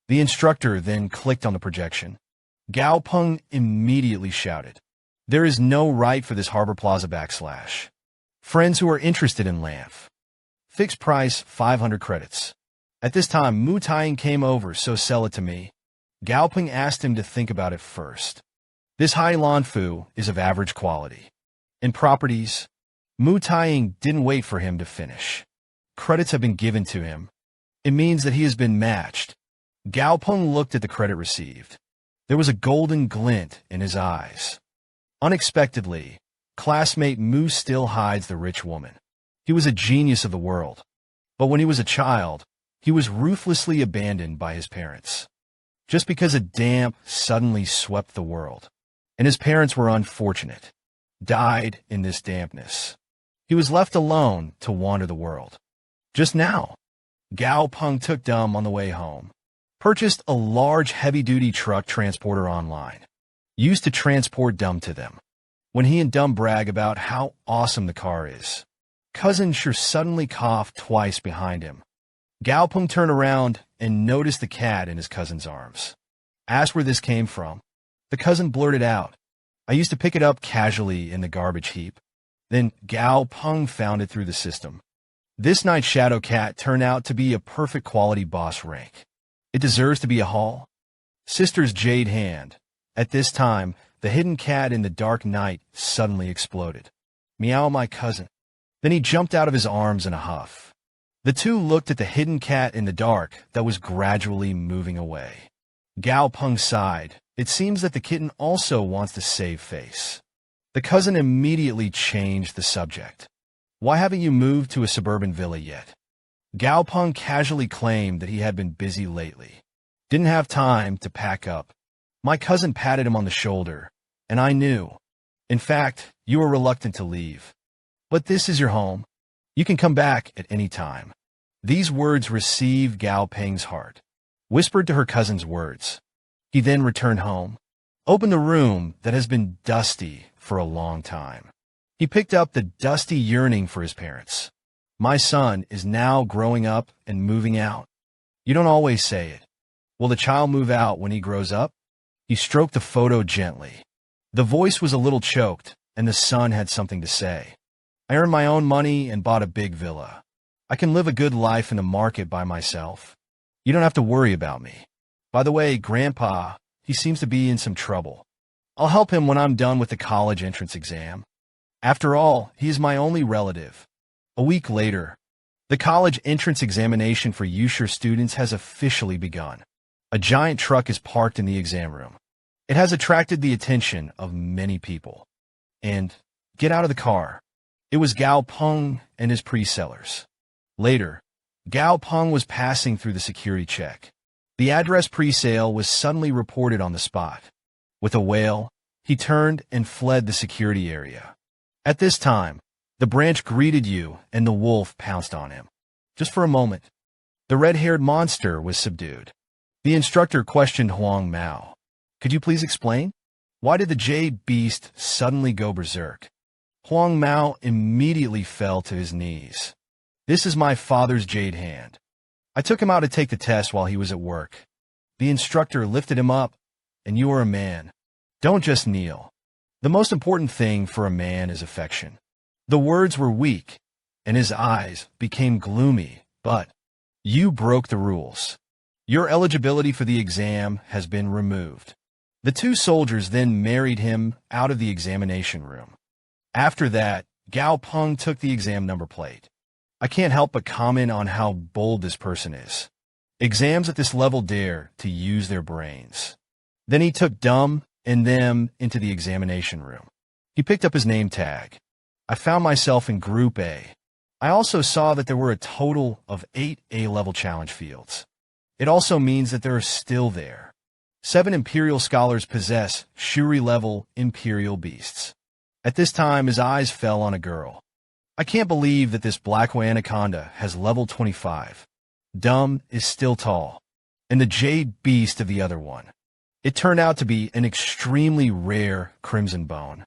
The instructor then clicked on the projection. Gao Peng immediately shouted, there is no right for this Harbor Plaza /. Friends who are interested in Lamp. Fixed price 500 credits. At this time, Mu Taiying came over, so sell it to me. Gao Peng asked him to think about it first. This Hai Lan Fu is of average quality. In properties, Mu Taiying didn't wait for him to finish. Credits have been given to him. It means that he has been matched. Gao Peng looked at the credit received. There was a golden glint in his eyes. Unexpectedly, classmate Mu still hides the rich woman. He was a genius of the world. But when he was a child, he was ruthlessly abandoned by his parents. Just because a damp suddenly swept the world. And his parents were unfortunate. Died in this dampness. He was left alone to wander the world. Just now, Gao Peng took Dum on the way home. Purchased a large heavy-duty truck transporter online. Used to transport Dum to them. When he and Dum brag about how awesome the car is. Cousin sure suddenly coughed twice behind him. Gao Peng turned around and noticed the cat in his cousin's arms. Asked where this came from. The cousin blurted out, I used to pick it up casually in the garbage heap. Then Gao Peng found it through the system. This night Shadow Cat turned out to be a perfect quality boss rank. It deserves to be a haul. Sister's jade hand. At this time, the hidden cat in the dark night suddenly exploded. Meow, my cousin. Then he jumped out of his arms in a huff. The two looked at the hidden cat in the dark that was gradually moving away. Gao Peng sighed. It seems that the kitten also wants to save face. The cousin immediately changed the subject. Why haven't you moved to a suburban villa yet? Gao Peng casually claimed that he had been busy lately. Didn't have time to pack up. My cousin patted him on the shoulder, and I knew. In fact, you were reluctant to leave. But this is your home. You can come back at any time. These words received Gao Peng's heart. Whispered to her cousin's words. He then returned home. Opened the room that has been dusty for a long time. He picked up the dusty yearning for his parents. My son is now growing up and moving out. You don't always say it. Will the child move out when he grows up? He stroked the photo gently. The voice was a little choked, and the son had something to say. I earned my own money and bought a big villa. I can live a good life in the market by myself. You don't have to worry about me. By the way, Grandpa, he seems to be in some trouble. I'll help him when I'm done with the college entrance exam. After all, he is my only relative. A week later, the college entrance examination for Yusher students has officially begun. A giant truck is parked in the exam room. It has attracted the attention of many people. And get out of the car. It was Gao Peng and his pre-sellers. Later, Gao Peng was passing through the security check. The address pre-sale was suddenly reported on the spot. With a wail, he turned and fled the security area. At this time, the branch greeted you and the wolf pounced on him. Just for a moment, the red-haired monster was subdued. The instructor questioned Huang Mao. Could you please explain? Why did the jade beast suddenly go berserk? Huang Mao immediately fell to his knees. This is my father's jade hand. I took him out to take the test while he was at work. The instructor lifted him up, and you are a man. Don't just kneel. The most important thing for a man is affection. The words were weak, and his eyes became gloomy, but you broke the rules. Your eligibility for the exam has been removed. The two soldiers then married him out of the examination room. After that, Gao Peng took the exam number plate. I can't help but comment on how bold this person is. Exams at this level dare to use their brains. Then he took Dumb and them into the examination room. He picked up his name tag. I found myself in Group A. I also saw that there were a total of 8 A-level challenge fields. It also means that there are still there 7 Imperial scholars possess Shuri-level Imperial beasts. At this time, his eyes fell on a girl. I can't believe that this Blackway Anaconda has level 25. Dumb is still tall, and the jade beast of the other one. It turned out to be an extremely rare crimson bone.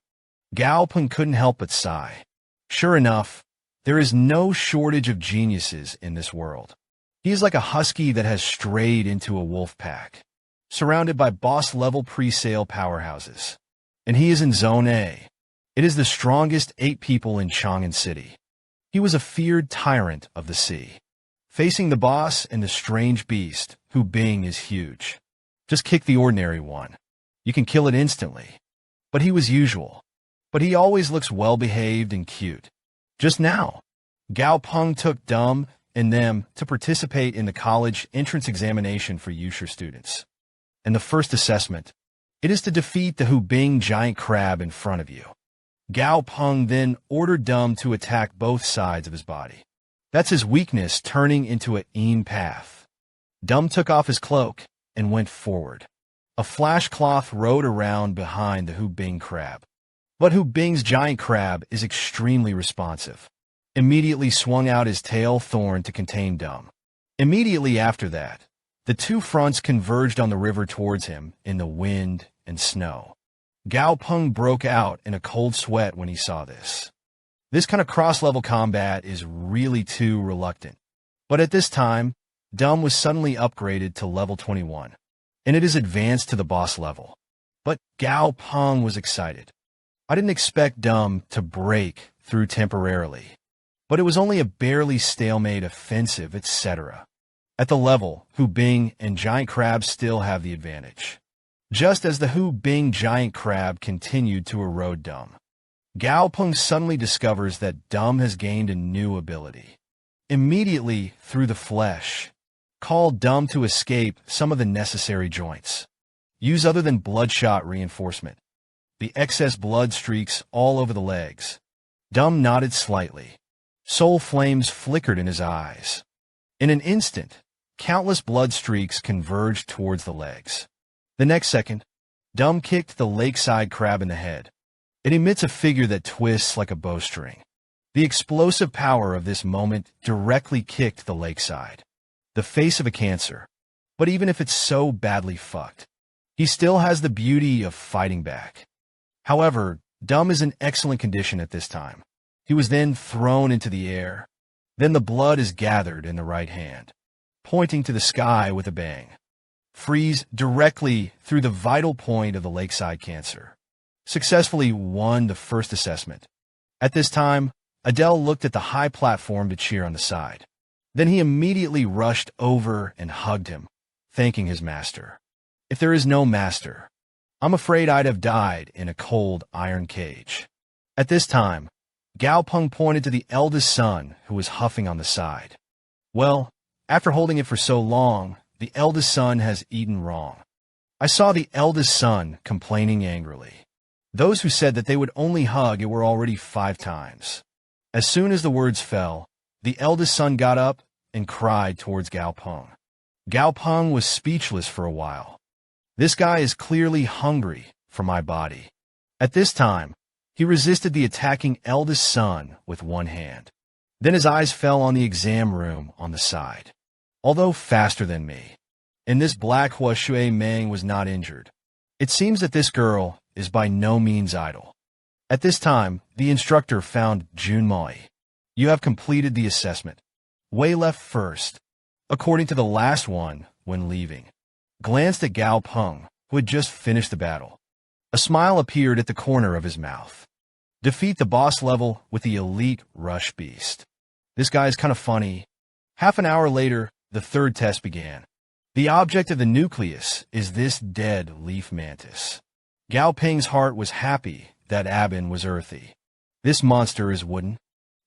Gao Peng couldn't help but sigh. Sure enough, there is no shortage of geniuses in this world. He is like a husky that has strayed into a wolf pack, surrounded by boss-level pre-sale powerhouses. And he is in Zone A. It is the strongest 8 people in Chang'an City. He was a feared tyrant of the sea. Facing the boss and the strange beast, Hu Bing is huge. Just kick the ordinary one. You can kill it instantly. But he was usual. But he always looks well-behaved and cute. Just now, Gao Peng took Dumb and them to participate in the college entrance examination for Yusher students. And the first assessment, it is to defeat the Hu Bing giant crab in front of you. Gao Peng then ordered Dumb to attack both sides of his body. That's his weakness turning into an een path. Dumb took off his cloak and went forward. A flash cloth rode around behind the Hu Bing crab. But Hu Bing's giant crab is extremely responsive. Immediately swung out his tail thorn to contain Dumb. Immediately after that, the two fronts converged on the river towards him in the wind and snow. Gao Peng broke out in a cold sweat when he saw this. This kind of cross-level combat is really too reluctant. But at this time, Dumb was suddenly upgraded to level 21, and it is advanced to the boss level. But Gao Peng was excited. I didn't expect Dumb to break through temporarily, but it was only a barely stalemate offensive, etc. At the level, Hu Bing and Giant Crab still have the advantage. Just as the Hu Bing giant crab continued to erode Dumb, Gao Peng suddenly discovers that Dumb has gained a new ability. Immediately, through the flesh, call Dumb to escape some of the necessary joints. Use other than bloodshot reinforcement. The excess blood streaks all over the legs. Dumb nodded slightly. Soul flames flickered in his eyes. In an instant, countless blood streaks converged towards the legs. The next second, Dumb kicked the lakeside crab in the head. It emits a figure that twists like a bowstring. The explosive power of this moment directly kicked the lakeside. The face of a cancer. But even if it's so badly fucked, he still has the beauty of fighting back. However, Dumb is in excellent condition at this time. He was then thrown into the air. Then the blood is gathered in the right hand, pointing to the sky with a bang. Freeze directly through the vital point of the lakeside cancer. Successfully won the first assessment. At this time, Adele looked at the high platform to cheer on the side. Then he immediately rushed over and hugged him, thanking his master. If there is no master, I'm afraid I'd have died in a cold iron cage. At this time, Gao Peng pointed to the eldest son, who was huffing on the side. Well, after holding it for so long, the eldest son has eaten wrong. I saw the eldest son complaining angrily. Those who said that they would only hug it were already 5 times. As soon as the words fell, the eldest son got up and cried towards Gao Peng. Gao Peng was speechless for a while. This guy is clearly hungry for my body. At this time, he resisted the attacking eldest son with one hand. Then his eyes fell on the exam room on the side. Although faster than me, and this black Hua Shui Meng was not injured. It seems that this girl is by no means idle. At this time, the instructor found Jun Moi. You have completed the assessment. Wei left first, according to the last one when leaving. Glanced at Gao Peng, who had just finished the battle. A smile appeared at the corner of his mouth. Defeat the boss level with the elite rush beast. This guy is kind of funny. Half an hour later, the third test began. The object of the nucleus is this dead leaf mantis. Gao Peng's heart was happy that Abin was earthy. This monster is wooden.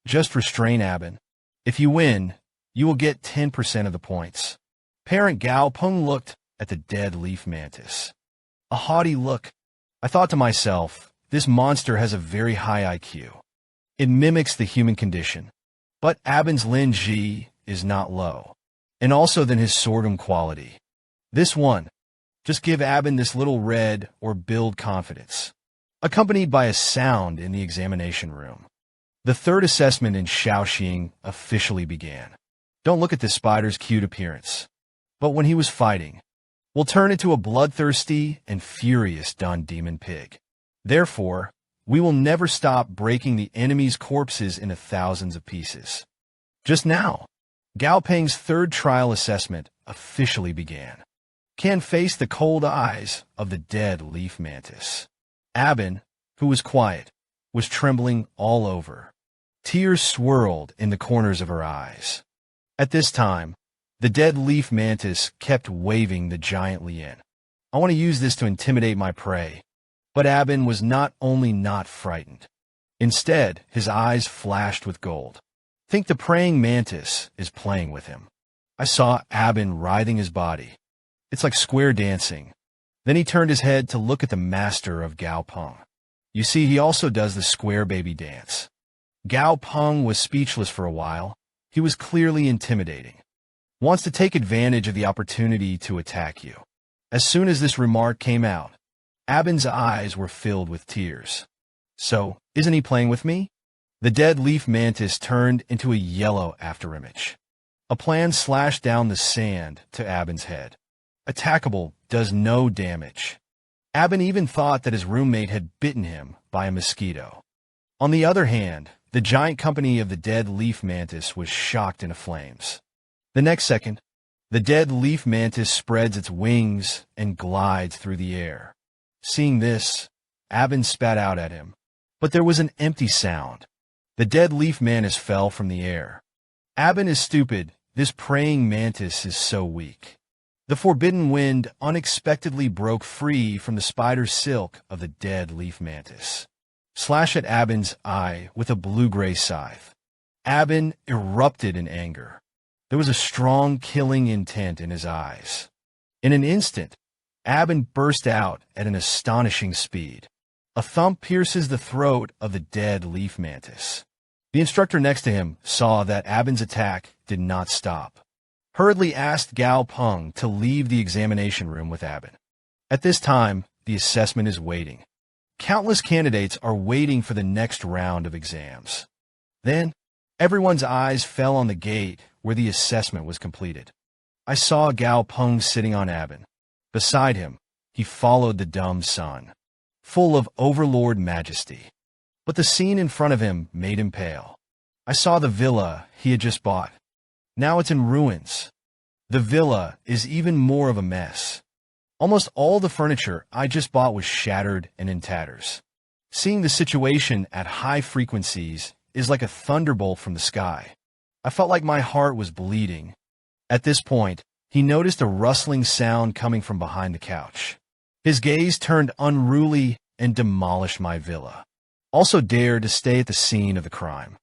Just restrain Abin. If you win, you will get 10% of the points. Parent Gao Peng looked at the dead leaf mantis. A haughty look. I thought to myself, this monster has a very high IQ. It mimics the human condition. But Abin's Lin Ji is not low. And also than his sorghum quality. This one, just give Abin this little red or build confidence. Accompanied by a sound in the examination room. The third assessment in Shaoxing officially began. Don't look at this spider's cute appearance. But when he was fighting, will turn into a bloodthirsty and furious Don Demon Pig. Therefore, we will never stop breaking the enemy's corpses into thousands of pieces. Just now, Gao Peng's third trial assessment officially began. Can face the cold eyes of the dead leaf mantis. Abin, who was quiet, was trembling all over. Tears swirled in the corners of her eyes. At this time, the dead leaf mantis kept waving the giant lien. I want to use this to intimidate my prey. But Abin was not only not frightened. Instead, his eyes flashed with gold. Think the praying mantis is playing with him. I saw Abin writhing his body. It's like square dancing. Then he turned his head to look at the master of Gao Peng. You see, he also does the square baby dance. Gao Peng was speechless for a while. He was clearly intimidating. Wants to take advantage of the opportunity to attack you. As soon as this remark came out, Abin's eyes were filled with tears. So, isn't he playing with me? The dead leaf mantis turned into a yellow afterimage. A plan slashed down the sand to Abin's head. Attackable does no damage. Abin even thought that his roommate had bitten him by a mosquito. On the other hand, the giant company of the dead leaf mantis was shocked into flames. The next second, the dead leaf mantis spreads its wings and glides through the air. Seeing this, Abin spat out at him. But there was an empty sound. The dead leaf mantis fell from the air. Abin is stupid. This praying mantis is so weak. The forbidden wind unexpectedly broke free from the spider silk of the dead leaf mantis. Slash at Abin's eye with a blue-gray scythe. Abin erupted in anger. There was a strong killing intent in his eyes. In an instant, Abin burst out at an astonishing speed. A thump pierces the throat of the dead leaf mantis. The instructor next to him saw that Abin's attack did not stop. Hurriedly asked Gao Peng to leave the examination room with Abin. At this time, the assessment is waiting. Countless candidates are waiting for the next round of exams. Then, everyone's eyes fell on the gate where the assessment was completed. I saw Gao Peng sitting on Abin. Beside him, he followed the dumb sun, full of overlord majesty. But the scene in front of him made him pale. I saw the villa he had just bought. Now it's in ruins. The villa is even more of a mess. Almost all the furniture I just bought was shattered and in tatters. Seeing the situation at high frequencies is like a thunderbolt from the sky. I felt like my heart was bleeding. At this point, he noticed a rustling sound coming from behind the couch. His gaze turned unruly and demolished my villa. Also dare to stay at the scene of the crime.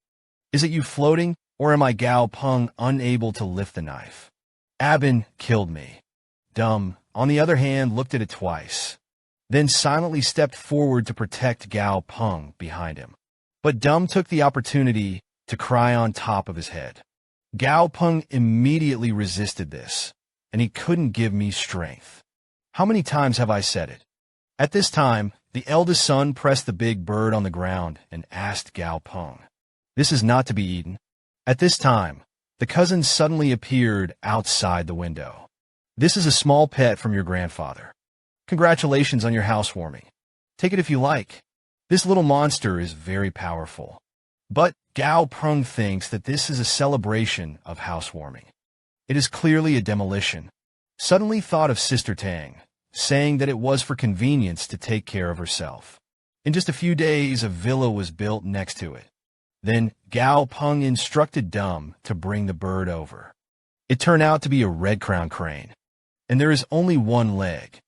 Is it you floating, or am I Gao Peng unable to lift the knife? Abin killed me. Dumb, on the other hand, looked at it twice, then silently stepped forward to protect Gao Peng behind him. But Dumb took the opportunity to cry on top of his head. Gao Peng immediately resisted this, and he couldn't give me strength. How many times have I said it? At this time, the eldest son pressed the big bird on the ground and asked Gao Peng, "This is not to be eaten." At this time, the cousin suddenly appeared outside the window. "This is a small pet from your grandfather. Congratulations on your housewarming. Take it if you like. This little monster is very powerful." But Gao Peng thinks that this is a celebration of housewarming. It is clearly a demolition. Suddenly thought of Sister Tang, saying that it was for convenience to take care of herself. In just a few days, a villa was built next to it. Then Gao Peng instructed Dumb to bring the bird over. It turned out to be a red-crowned crane, and there is only one leg.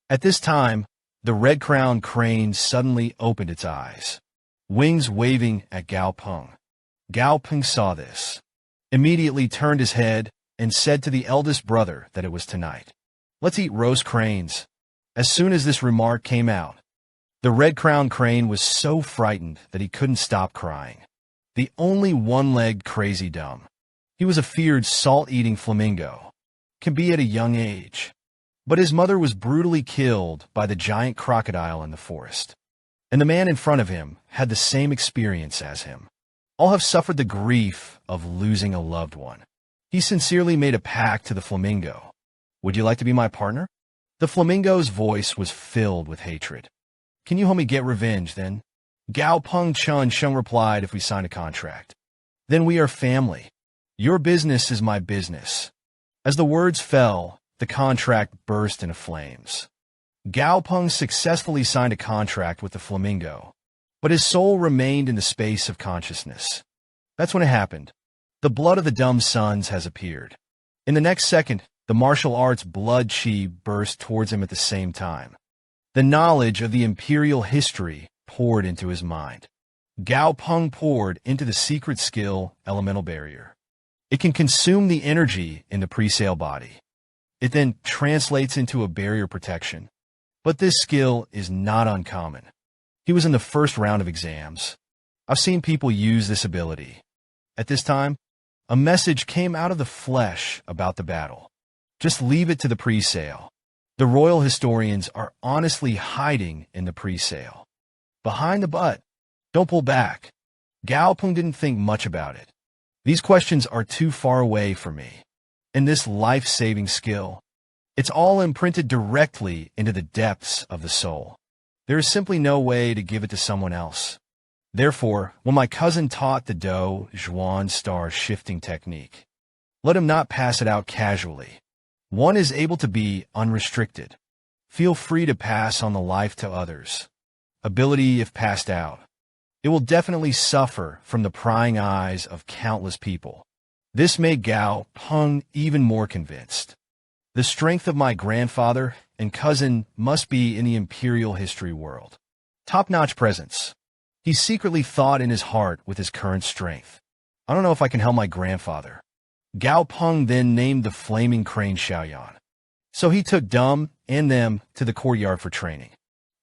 At this time, the red-crowned crane suddenly opened its eyes, wings waving at Gao Peng. Gao Peng saw this, immediately turned his head, and said to the eldest brother that it was tonight. "Let's eat roast cranes." As soon as this remark came out, the red-crowned crane was so frightened that he couldn't stop crying. The only one-legged crazy Dumb. He was a feared salt-eating flamingo, can be at a young age. But his mother was brutally killed by the giant crocodile in the forest. And the man in front of him had the same experience as him. All have suffered the grief of losing a loved one. He sincerely made a pact to the flamingo. "Would you like to be my partner?" The flamingo's voice was filled with hatred. "Can you help me get revenge, then?" Gao Peng Chun Sheng replied, "If we sign a contract. Then we are family. Your business is my business." As the words fell, the contract burst into flames. Gao Peng successfully signed a contract with the flamingo, but his soul remained in the space of consciousness. That's when it happened. The blood of the Dumb sons has appeared. In the next second, the martial arts blood chi burst towards him at the same time. The knowledge of the imperial history poured into his mind. Gao Peng poured into the secret skill elemental barrier. It can consume the energy in the pre-sale body. It then translates into a barrier protection. But this skill is not uncommon. He was in the first round of exams. I've seen people use this ability. At this time, a message came out of the flesh about the battle. Just leave it to the pre-sale. The royal historians are honestly hiding in the pre-sale. Behind the butt. Don't pull back. Gao Peng didn't think much about it. These questions are too far away for me. And this life-saving skill, it's all imprinted directly into the depths of the soul. There is simply no way to give it to someone else. Therefore, when my cousin taught the Do Zhuan star shifting technique, let him not pass it out casually. One is able to be unrestricted. Feel free to pass on the life to others. Ability if passed out. It will definitely suffer from the prying eyes of countless people. This made Gao Peng even more convinced. The strength of my grandfather and cousin must be in the imperial history world. Top-notch presence. He secretly thought in his heart with his current strength. I don't know if I can help my grandfather. Gao Peng then named the flaming crane Xiaoyan. So he took Dumb and them to the courtyard for training.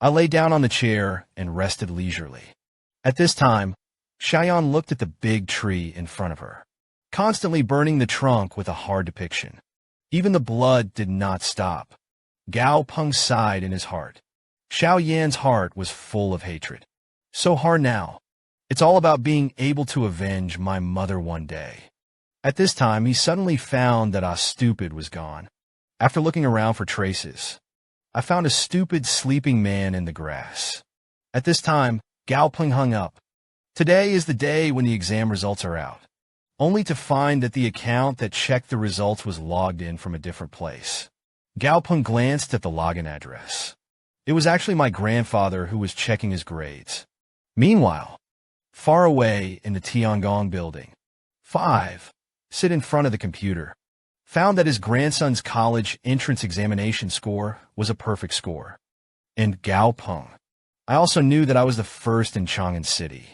I lay down on the chair and rested leisurely. At this time, Xiaoyan looked at the big tree in front of her, constantly burning the trunk with a hard depiction. Even the blood did not stop. Gao Peng sighed in his heart. Xiaoyan's heart was full of hatred. So hard now. It's all about being able to avenge my mother one day. At this time, he suddenly found that stupid was gone. After looking around for traces, I found a stupid sleeping man in the grass. At this time, Gao Peng hung up. Today is the day when the exam results are out, only to find that the account that checked the results was logged in from a different place. Gao Peng glanced at the login address. It was actually my grandfather who was checking his grades. Meanwhile, far away in the Tiangong building, 5 sit in front of the computer, found that his grandson's college entrance examination score was a perfect score. And Gao Peng, I also knew that I was the first in Chang'an City.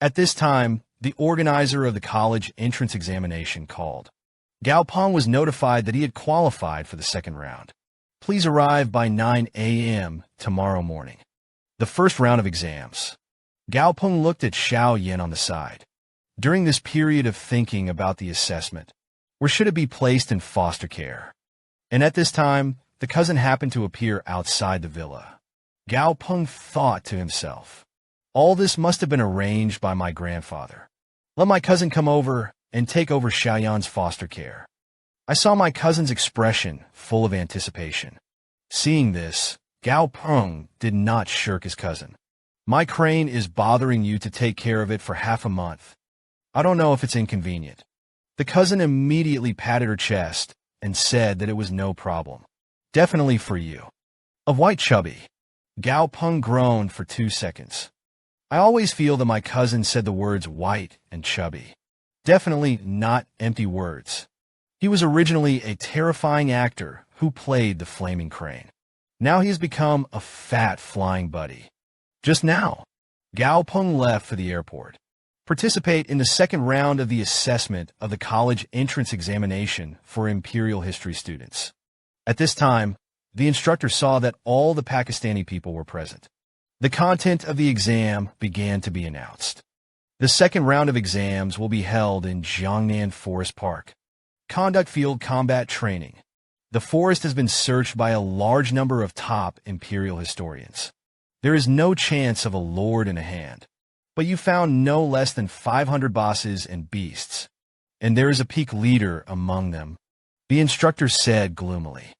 At this time, the organizer of the college entrance examination called. Gao Peng was notified that he had qualified for the second round. Please arrive by 9 a.m. tomorrow morning. The first round of exams. Gao Peng looked at Xiao Yin on the side. During this period of thinking about the assessment, where should it be placed in foster care? And at this time, the cousin happened to appear outside the villa. Gao Peng thought to himself, all this must have been arranged by my grandfather. Let my cousin come over and take over Xiaoyan's foster care. I saw my cousin's expression, full of anticipation. Seeing this, Gao Peng did not shirk his cousin. My crane is bothering you to take care of it for half a month. I don't know if it's inconvenient. The cousin immediately patted her chest and said that it was no problem. Definitely for you. Of white chubby. Gao Peng groaned for 2 seconds. I always feel that my cousin said the words white and chubby. Definitely not empty words. He was originally a terrifying actor who played the flaming crane. Now he has become a fat flying buddy. Just now, Gao Peng left for the airport. Participate in the second round of the assessment of the college entrance examination for Imperial History students. At this time, the instructor saw that all the Pakistani people were present. The content of the exam began to be announced. The second round of exams will be held in Jiangnan Forest Park. Conduct field combat training. The forest has been searched by a large number of top Imperial historians. There is no chance of a lord in a hand. But you found no less than 500 bosses and beasts. And there is a peak leader among them, the instructor said gloomily.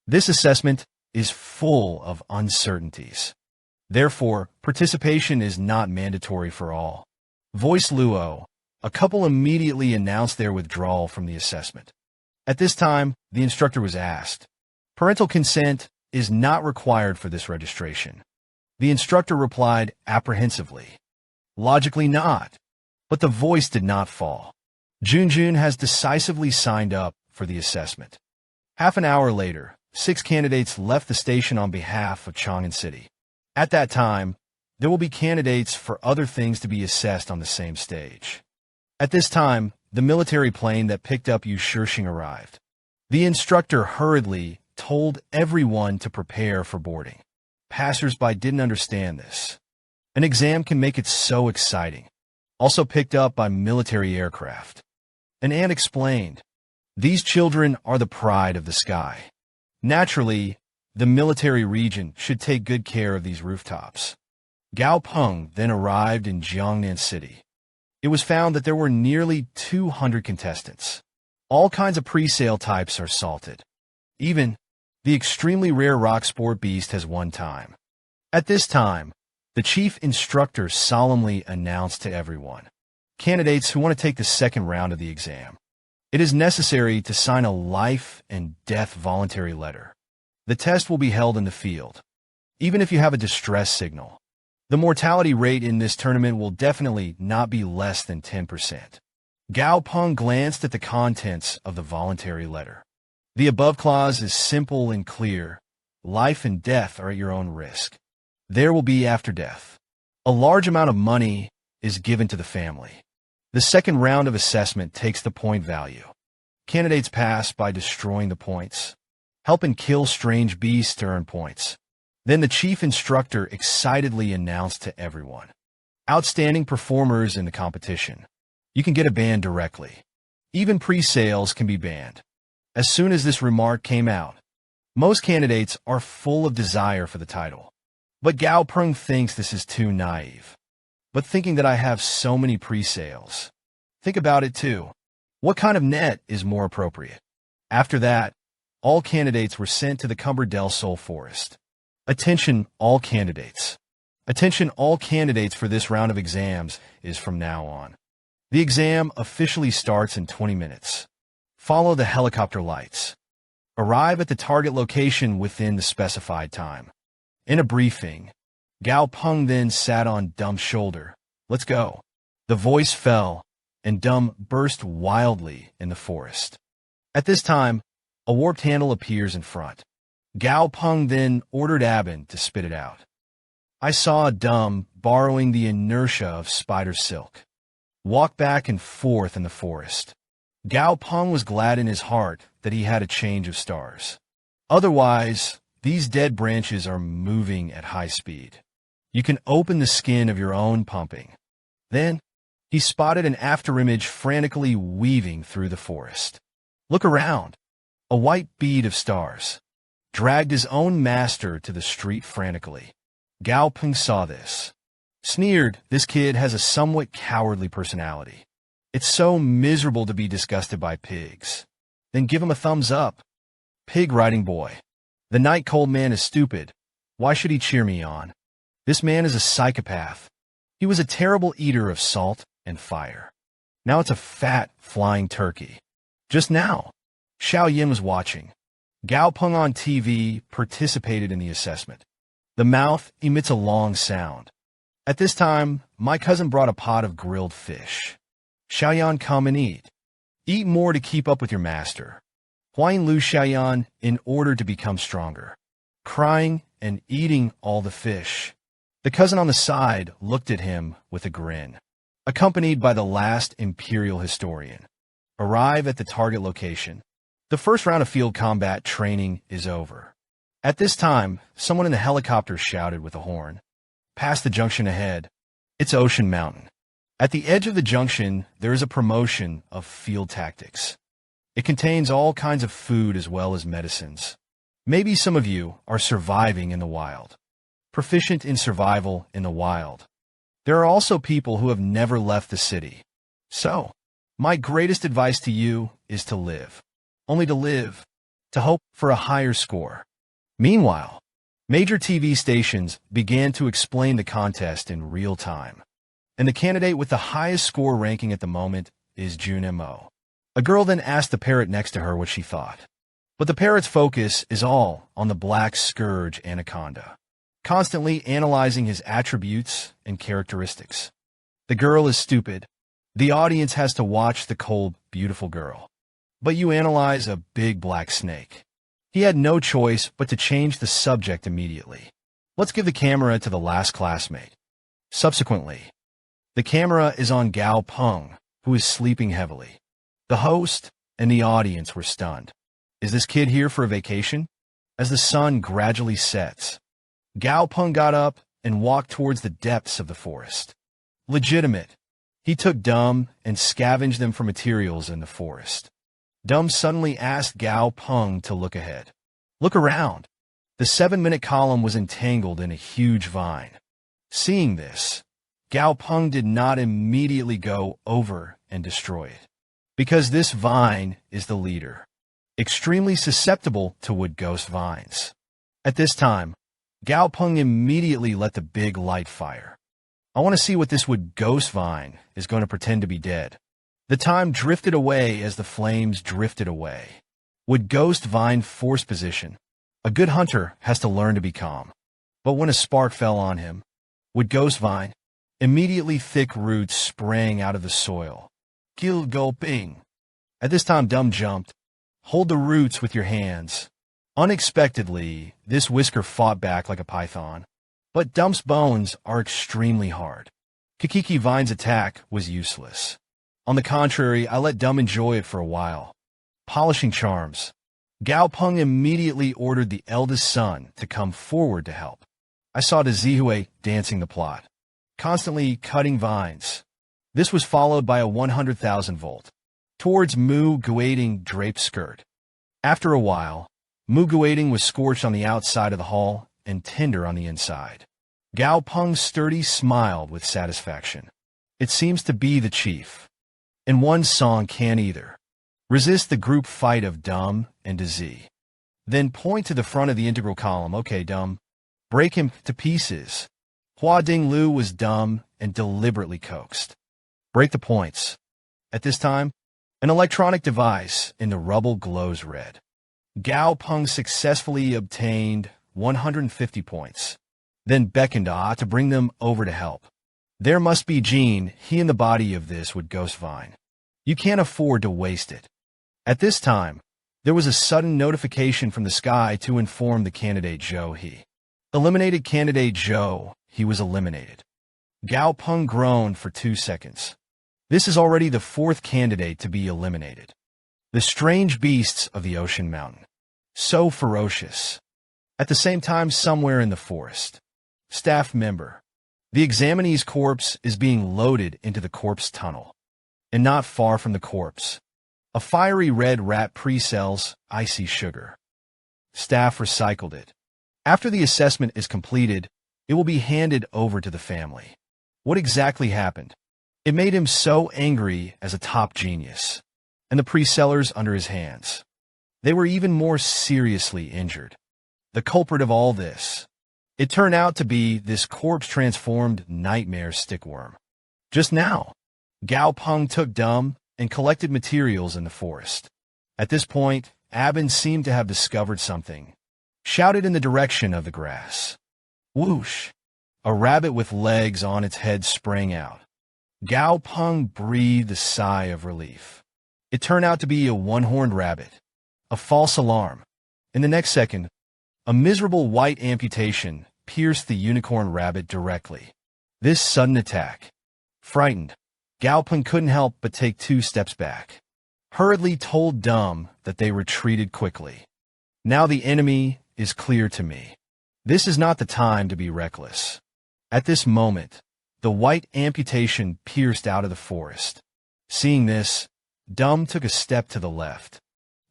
This assessment is full of uncertainties. Therefore, participation is not mandatory for all. Voice Luo. A couple immediately announced their withdrawal from the assessment. At this time, the instructor was asked. Parental consent is not required for this registration. The instructor replied apprehensively. Logically not. But the voice did not fall. Junjun has decisively signed up for the assessment. Half an hour later, 6 candidates left the station on behalf of Chang'an City. At that time, there will be candidates for other things to be assessed on the same stage. At this time, the military plane that picked up Yu Shixing arrived. The instructor hurriedly told everyone to prepare for boarding. Passers-by didn't understand this. An exam can make it so exciting. Also picked up by military aircraft. An aunt explained, these children are the pride of the sky. Naturally, the military region should take good care of these rooftops. Gao Peng then arrived in Jiangnan City. It was found that there were nearly 200 contestants. All kinds of pre-sale types are salted. Even the extremely rare rock sport beast has one time. At this time, the chief instructor solemnly announced to everyone, candidates who want to take the second round of the exam, it is necessary to sign a life and death voluntary letter. The test will be held in the field. Even if you have a distress signal, the mortality rate in this tournament will definitely not be less than 10%. Gao Peng glanced at the contents of the voluntary letter. The above clause is simple and clear. Life and death are at your own risk. There will be after death. A large amount of money is given to the family. The second round of assessment takes the point value. Candidates pass by destroying the points. Help and kill strange beasts to earn points. Then the chief instructor excitedly announced to everyone, outstanding performers in the competition. You can get a ban directly. Even pre-sales can be banned. As soon as this remark came out, most candidates are full of desire for the title. But Gao Peng thinks this is too naive. But thinking that I have so many pre-sales. Think about it too. What kind of net is more appropriate? After that, all candidates were sent to the Cumber del Sol forest. Attention all candidates. Attention all candidates for this round of exams is from now on. The exam officially starts in 20 minutes. Follow the helicopter lights. Arrive at the target location within the specified time. In a briefing, Gao Peng then sat on Dumb's shoulder. Let's go. The voice fell, and Dumb burst wildly in the forest. At this time, a warped handle appears in front. Gao Peng then ordered Abin to spit it out. I saw Dumb borrowing the inertia of spider silk, walk back and forth in the forest. Gao Peng was glad in his heart that he had a change of stars. Otherwise, these dead branches are moving at high speed. You can open the skin of your own pumping. Then, he spotted an afterimage frantically weaving through the forest. Look around. A white bead of stars dragged his own master to the street frantically. Gao Peng saw this. Sneered, this kid has a somewhat cowardly personality. It's so miserable to be disgusted by pigs. Then give him a thumbs up. Pig riding boy. The night cold man is stupid. Why should he cheer me on? This man is a psychopath. He was a terrible eater of salt and fire. Now it's a fat, flying turkey. Just now, Xiao Yin was watching. Gao Peng on TV participated in the assessment. The mouth emits a long sound. At this time, my cousin brought a pot of grilled fish. Xiaoyan, come and eat. Eat more to keep up with your master. Huang Lu Xiaoyan in order to become stronger. Crying and eating all the fish. The cousin on the side looked at him with a grin. Accompanied by the last imperial historian. Arrive at the target location. The first round of field combat training is over. At this time, someone in the helicopter shouted with a horn. Past the junction ahead. It's Ocean Mountain. At the edge of the junction, there is a promotion of field tactics. It contains all kinds of food as well as medicines. Maybe some of you are surviving in the wild. Proficient in survival in the wild. There are also people who have never left the city. So, my greatest advice to you is to live. Only to live. To hope for a higher score. Meanwhile, major TV stations began to explain the contest in real time. And the candidate with the highest score ranking at the moment is Jun Mo. A girl then asked the parrot next to her what she thought. But the parrot's focus is all on the black scourge anaconda, constantly analyzing his attributes and characteristics. The girl is stupid. The audience has to watch the cold, beautiful girl. But you analyze a big black snake. He had no choice but to change the subject immediately. Let's give the camera to the last classmate. Subsequently, the camera is on Gao Peng, who is sleeping heavily. The host and the audience were stunned. Is this kid here for a vacation? As the sun gradually sets, Gao Peng got up and walked towards the depths of the forest. Legitimate. He took Dumb and scavenged them for materials in the forest. Dumb suddenly asked Gao Peng to look ahead. Look around. The 7-minute column was entangled in a huge vine. Seeing this, Gao Peng did not immediately go over and destroy it, because this vine is the leader, extremely susceptible to wood ghost vines. At this time, Gao Peng immediately let the big light fire. I want to see what this wood ghost vine is going to pretend to be dead. The time drifted away as the flames drifted away. Would ghost vine force position? A good hunter has to learn to be calm. But when a spark fell on him, would ghost vine? Immediately thick roots sprang out of the soil. Kill Gao Peng. At this time Dumb jumped. Hold the roots with your hands. Unexpectedly, this whisker fought back like a python. But Dumb's bones are extremely hard. Kikiki Vine's attack was useless. On the contrary, I let Dumb enjoy it for a while. Polishing charms. Gao Peng immediately ordered the eldest son to come forward to help. I saw the Zihue dancing the plot, constantly cutting vines. This was followed by a 100,000 volt towards Mu Guading draped skirt. After a while, Mu Guading was scorched on the outside of the hall and tender on the inside. Gao Peng's sturdy smiled with satisfaction. It seems to be the chief. And one song can't either. Resist the group fight of Dumb and Z. Then point to the front of the integral column. Okay, Dumb. Break him to pieces. Hua Ding Lu was dumb and deliberately coaxed. Break the points. At this time, an electronic device in the rubble glows red. Gao Peng successfully obtained 150 points, then beckoned Ah to bring them over to help. There must be Gene, he in the body of this would ghost vine. You can't afford to waste it. At this time, there was a sudden notification from the sky to inform the candidate Zhou he eliminated candidate Zhou he was eliminated. Gao Peng groaned for 2 seconds. This is already the 4th candidate to be eliminated. The strange beasts of the ocean mountain. So ferocious. At the same time, somewhere in the forest. Staff member. The examinee's corpse is being loaded into the corpse tunnel. And not far from the corpse, a fiery red rat pre-sells icy sugar. Staff recycled it. After the assessment is completed, it will be handed over to the family. What exactly happened? It made him so angry as a top genius, and the pre-sellers under his hands. They were even more seriously injured. The culprit of all this. It turned out to be this corpse-transformed nightmare stickworm. Just now, Gao Peng took dumb and collected materials in the forest. At this point, Abin seemed to have discovered something. Shouted in the direction of the grass. Whoosh! A rabbit with legs on its head sprang out. Gao Peng breathed a sigh of relief. It turned out to be a one-horned rabbit. A false alarm. In the next second, a miserable white amputation pierced the unicorn rabbit directly. This sudden attack. Frightened, Gao Peng couldn't help but take 2 steps back. Hurriedly told Dumb that they retreated quickly. Now the enemy is clear to me. This is not the time to be reckless. At this moment, the white amputation pierced out of the forest. Seeing this, Dumb took a step to the left.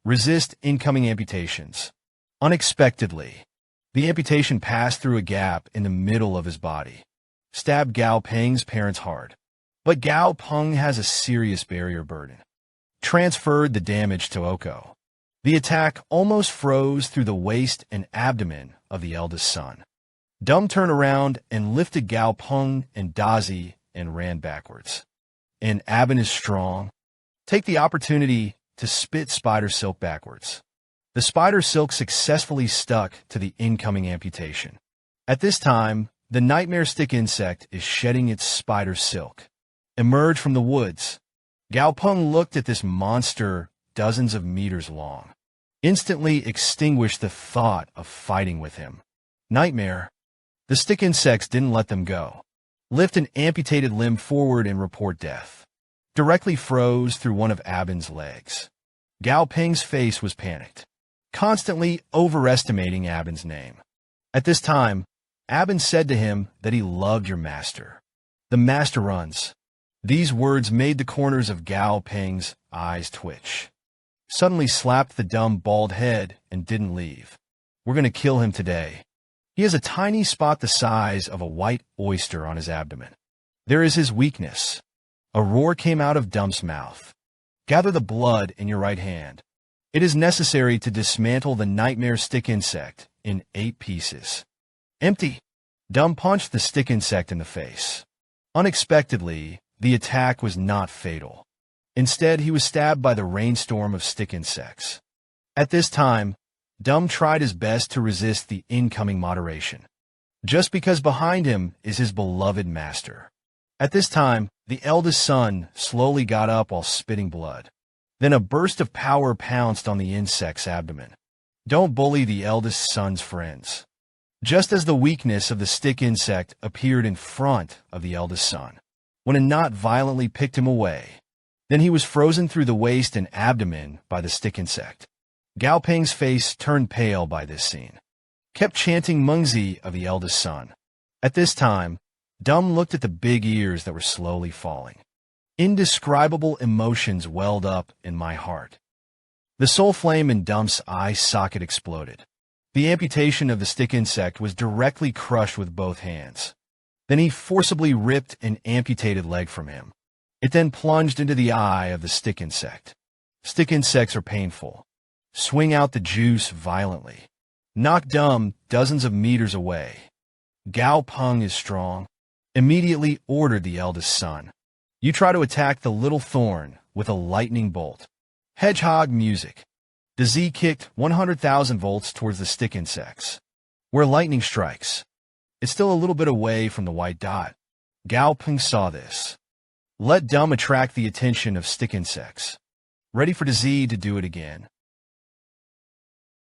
Resist incoming amputations. Unexpectedly, the amputation passed through a gap in the middle of his body. Stabbed Gao Peng's parents hard. But Gao Peng has a serious barrier burden. Transferred the damage to Oko. The attack almost froze through the waist and abdomen of the eldest son. Dumb turned around and lifted Gao Peng and Dazi and ran backwards. And Abin is strong. Take the opportunity to spit spider silk backwards. The spider silk successfully stuck to the incoming amputation. At this time, the nightmare stick insect is shedding its spider silk. Emerge from the woods. Gao Peng looked at this monster dozens of meters long. Instantly extinguished the thought of fighting with him. Nightmare. The stick insects didn't let them go. Lift an amputated limb forward and report death. Directly froze through one of Abin's legs. Gao Peng's face was panicked, constantly overestimating Abin's name. At this time, Abin said to him that he loved your master. The master runs. These words made the corners of Gao Peng's eyes twitch. Suddenly slapped the dumb bald head and didn't leave. We're going to kill him today. He has a tiny spot the size of a white oyster on his abdomen. There is his weakness. A roar came out of Dumb's mouth. Gather the blood in your right hand. It is necessary to dismantle the nightmare stick insect in 8 pieces. Empty. Dumb punched the stick insect in the face. Unexpectedly, the attack was not fatal. Instead, he was stabbed by the rainstorm of stick insects. At this time, Dumb tried his best to resist the incoming moderation. Just because behind him is his beloved master. At this time, the eldest son slowly got up while spitting blood. Then a burst of power pounced on the insect's abdomen. Don't bully the eldest son's friends. Just as the weakness of the stick insect appeared in front of the eldest son, when a knot violently picked him away, then he was frozen through the waist and abdomen by the stick insect. Gao Peng's face turned pale by this scene. Kept chanting Mengzi of the eldest son. At this time, Dumb looked at the big ears that were slowly falling. Indescribable emotions welled up in my heart. The soul flame in Dumb's eye socket exploded. The amputation of the stick insect was directly crushed with both hands. Then he forcibly ripped an amputated leg from him. It then plunged into the eye of the stick insect. Stick insects are painful. Swing out the juice violently. Knock Dumb dozens of meters away. Gao Peng is strong. Immediately ordered the eldest son. You try to attack the little thorn with a lightning bolt. Hedgehog music. The Z kicked 100,000 volts towards the stick insects. Where lightning strikes. It's still a little bit away from the white dot. Gao Peng saw this. Let Dumb attract the attention of stick insects. Ready for the Z to do it again.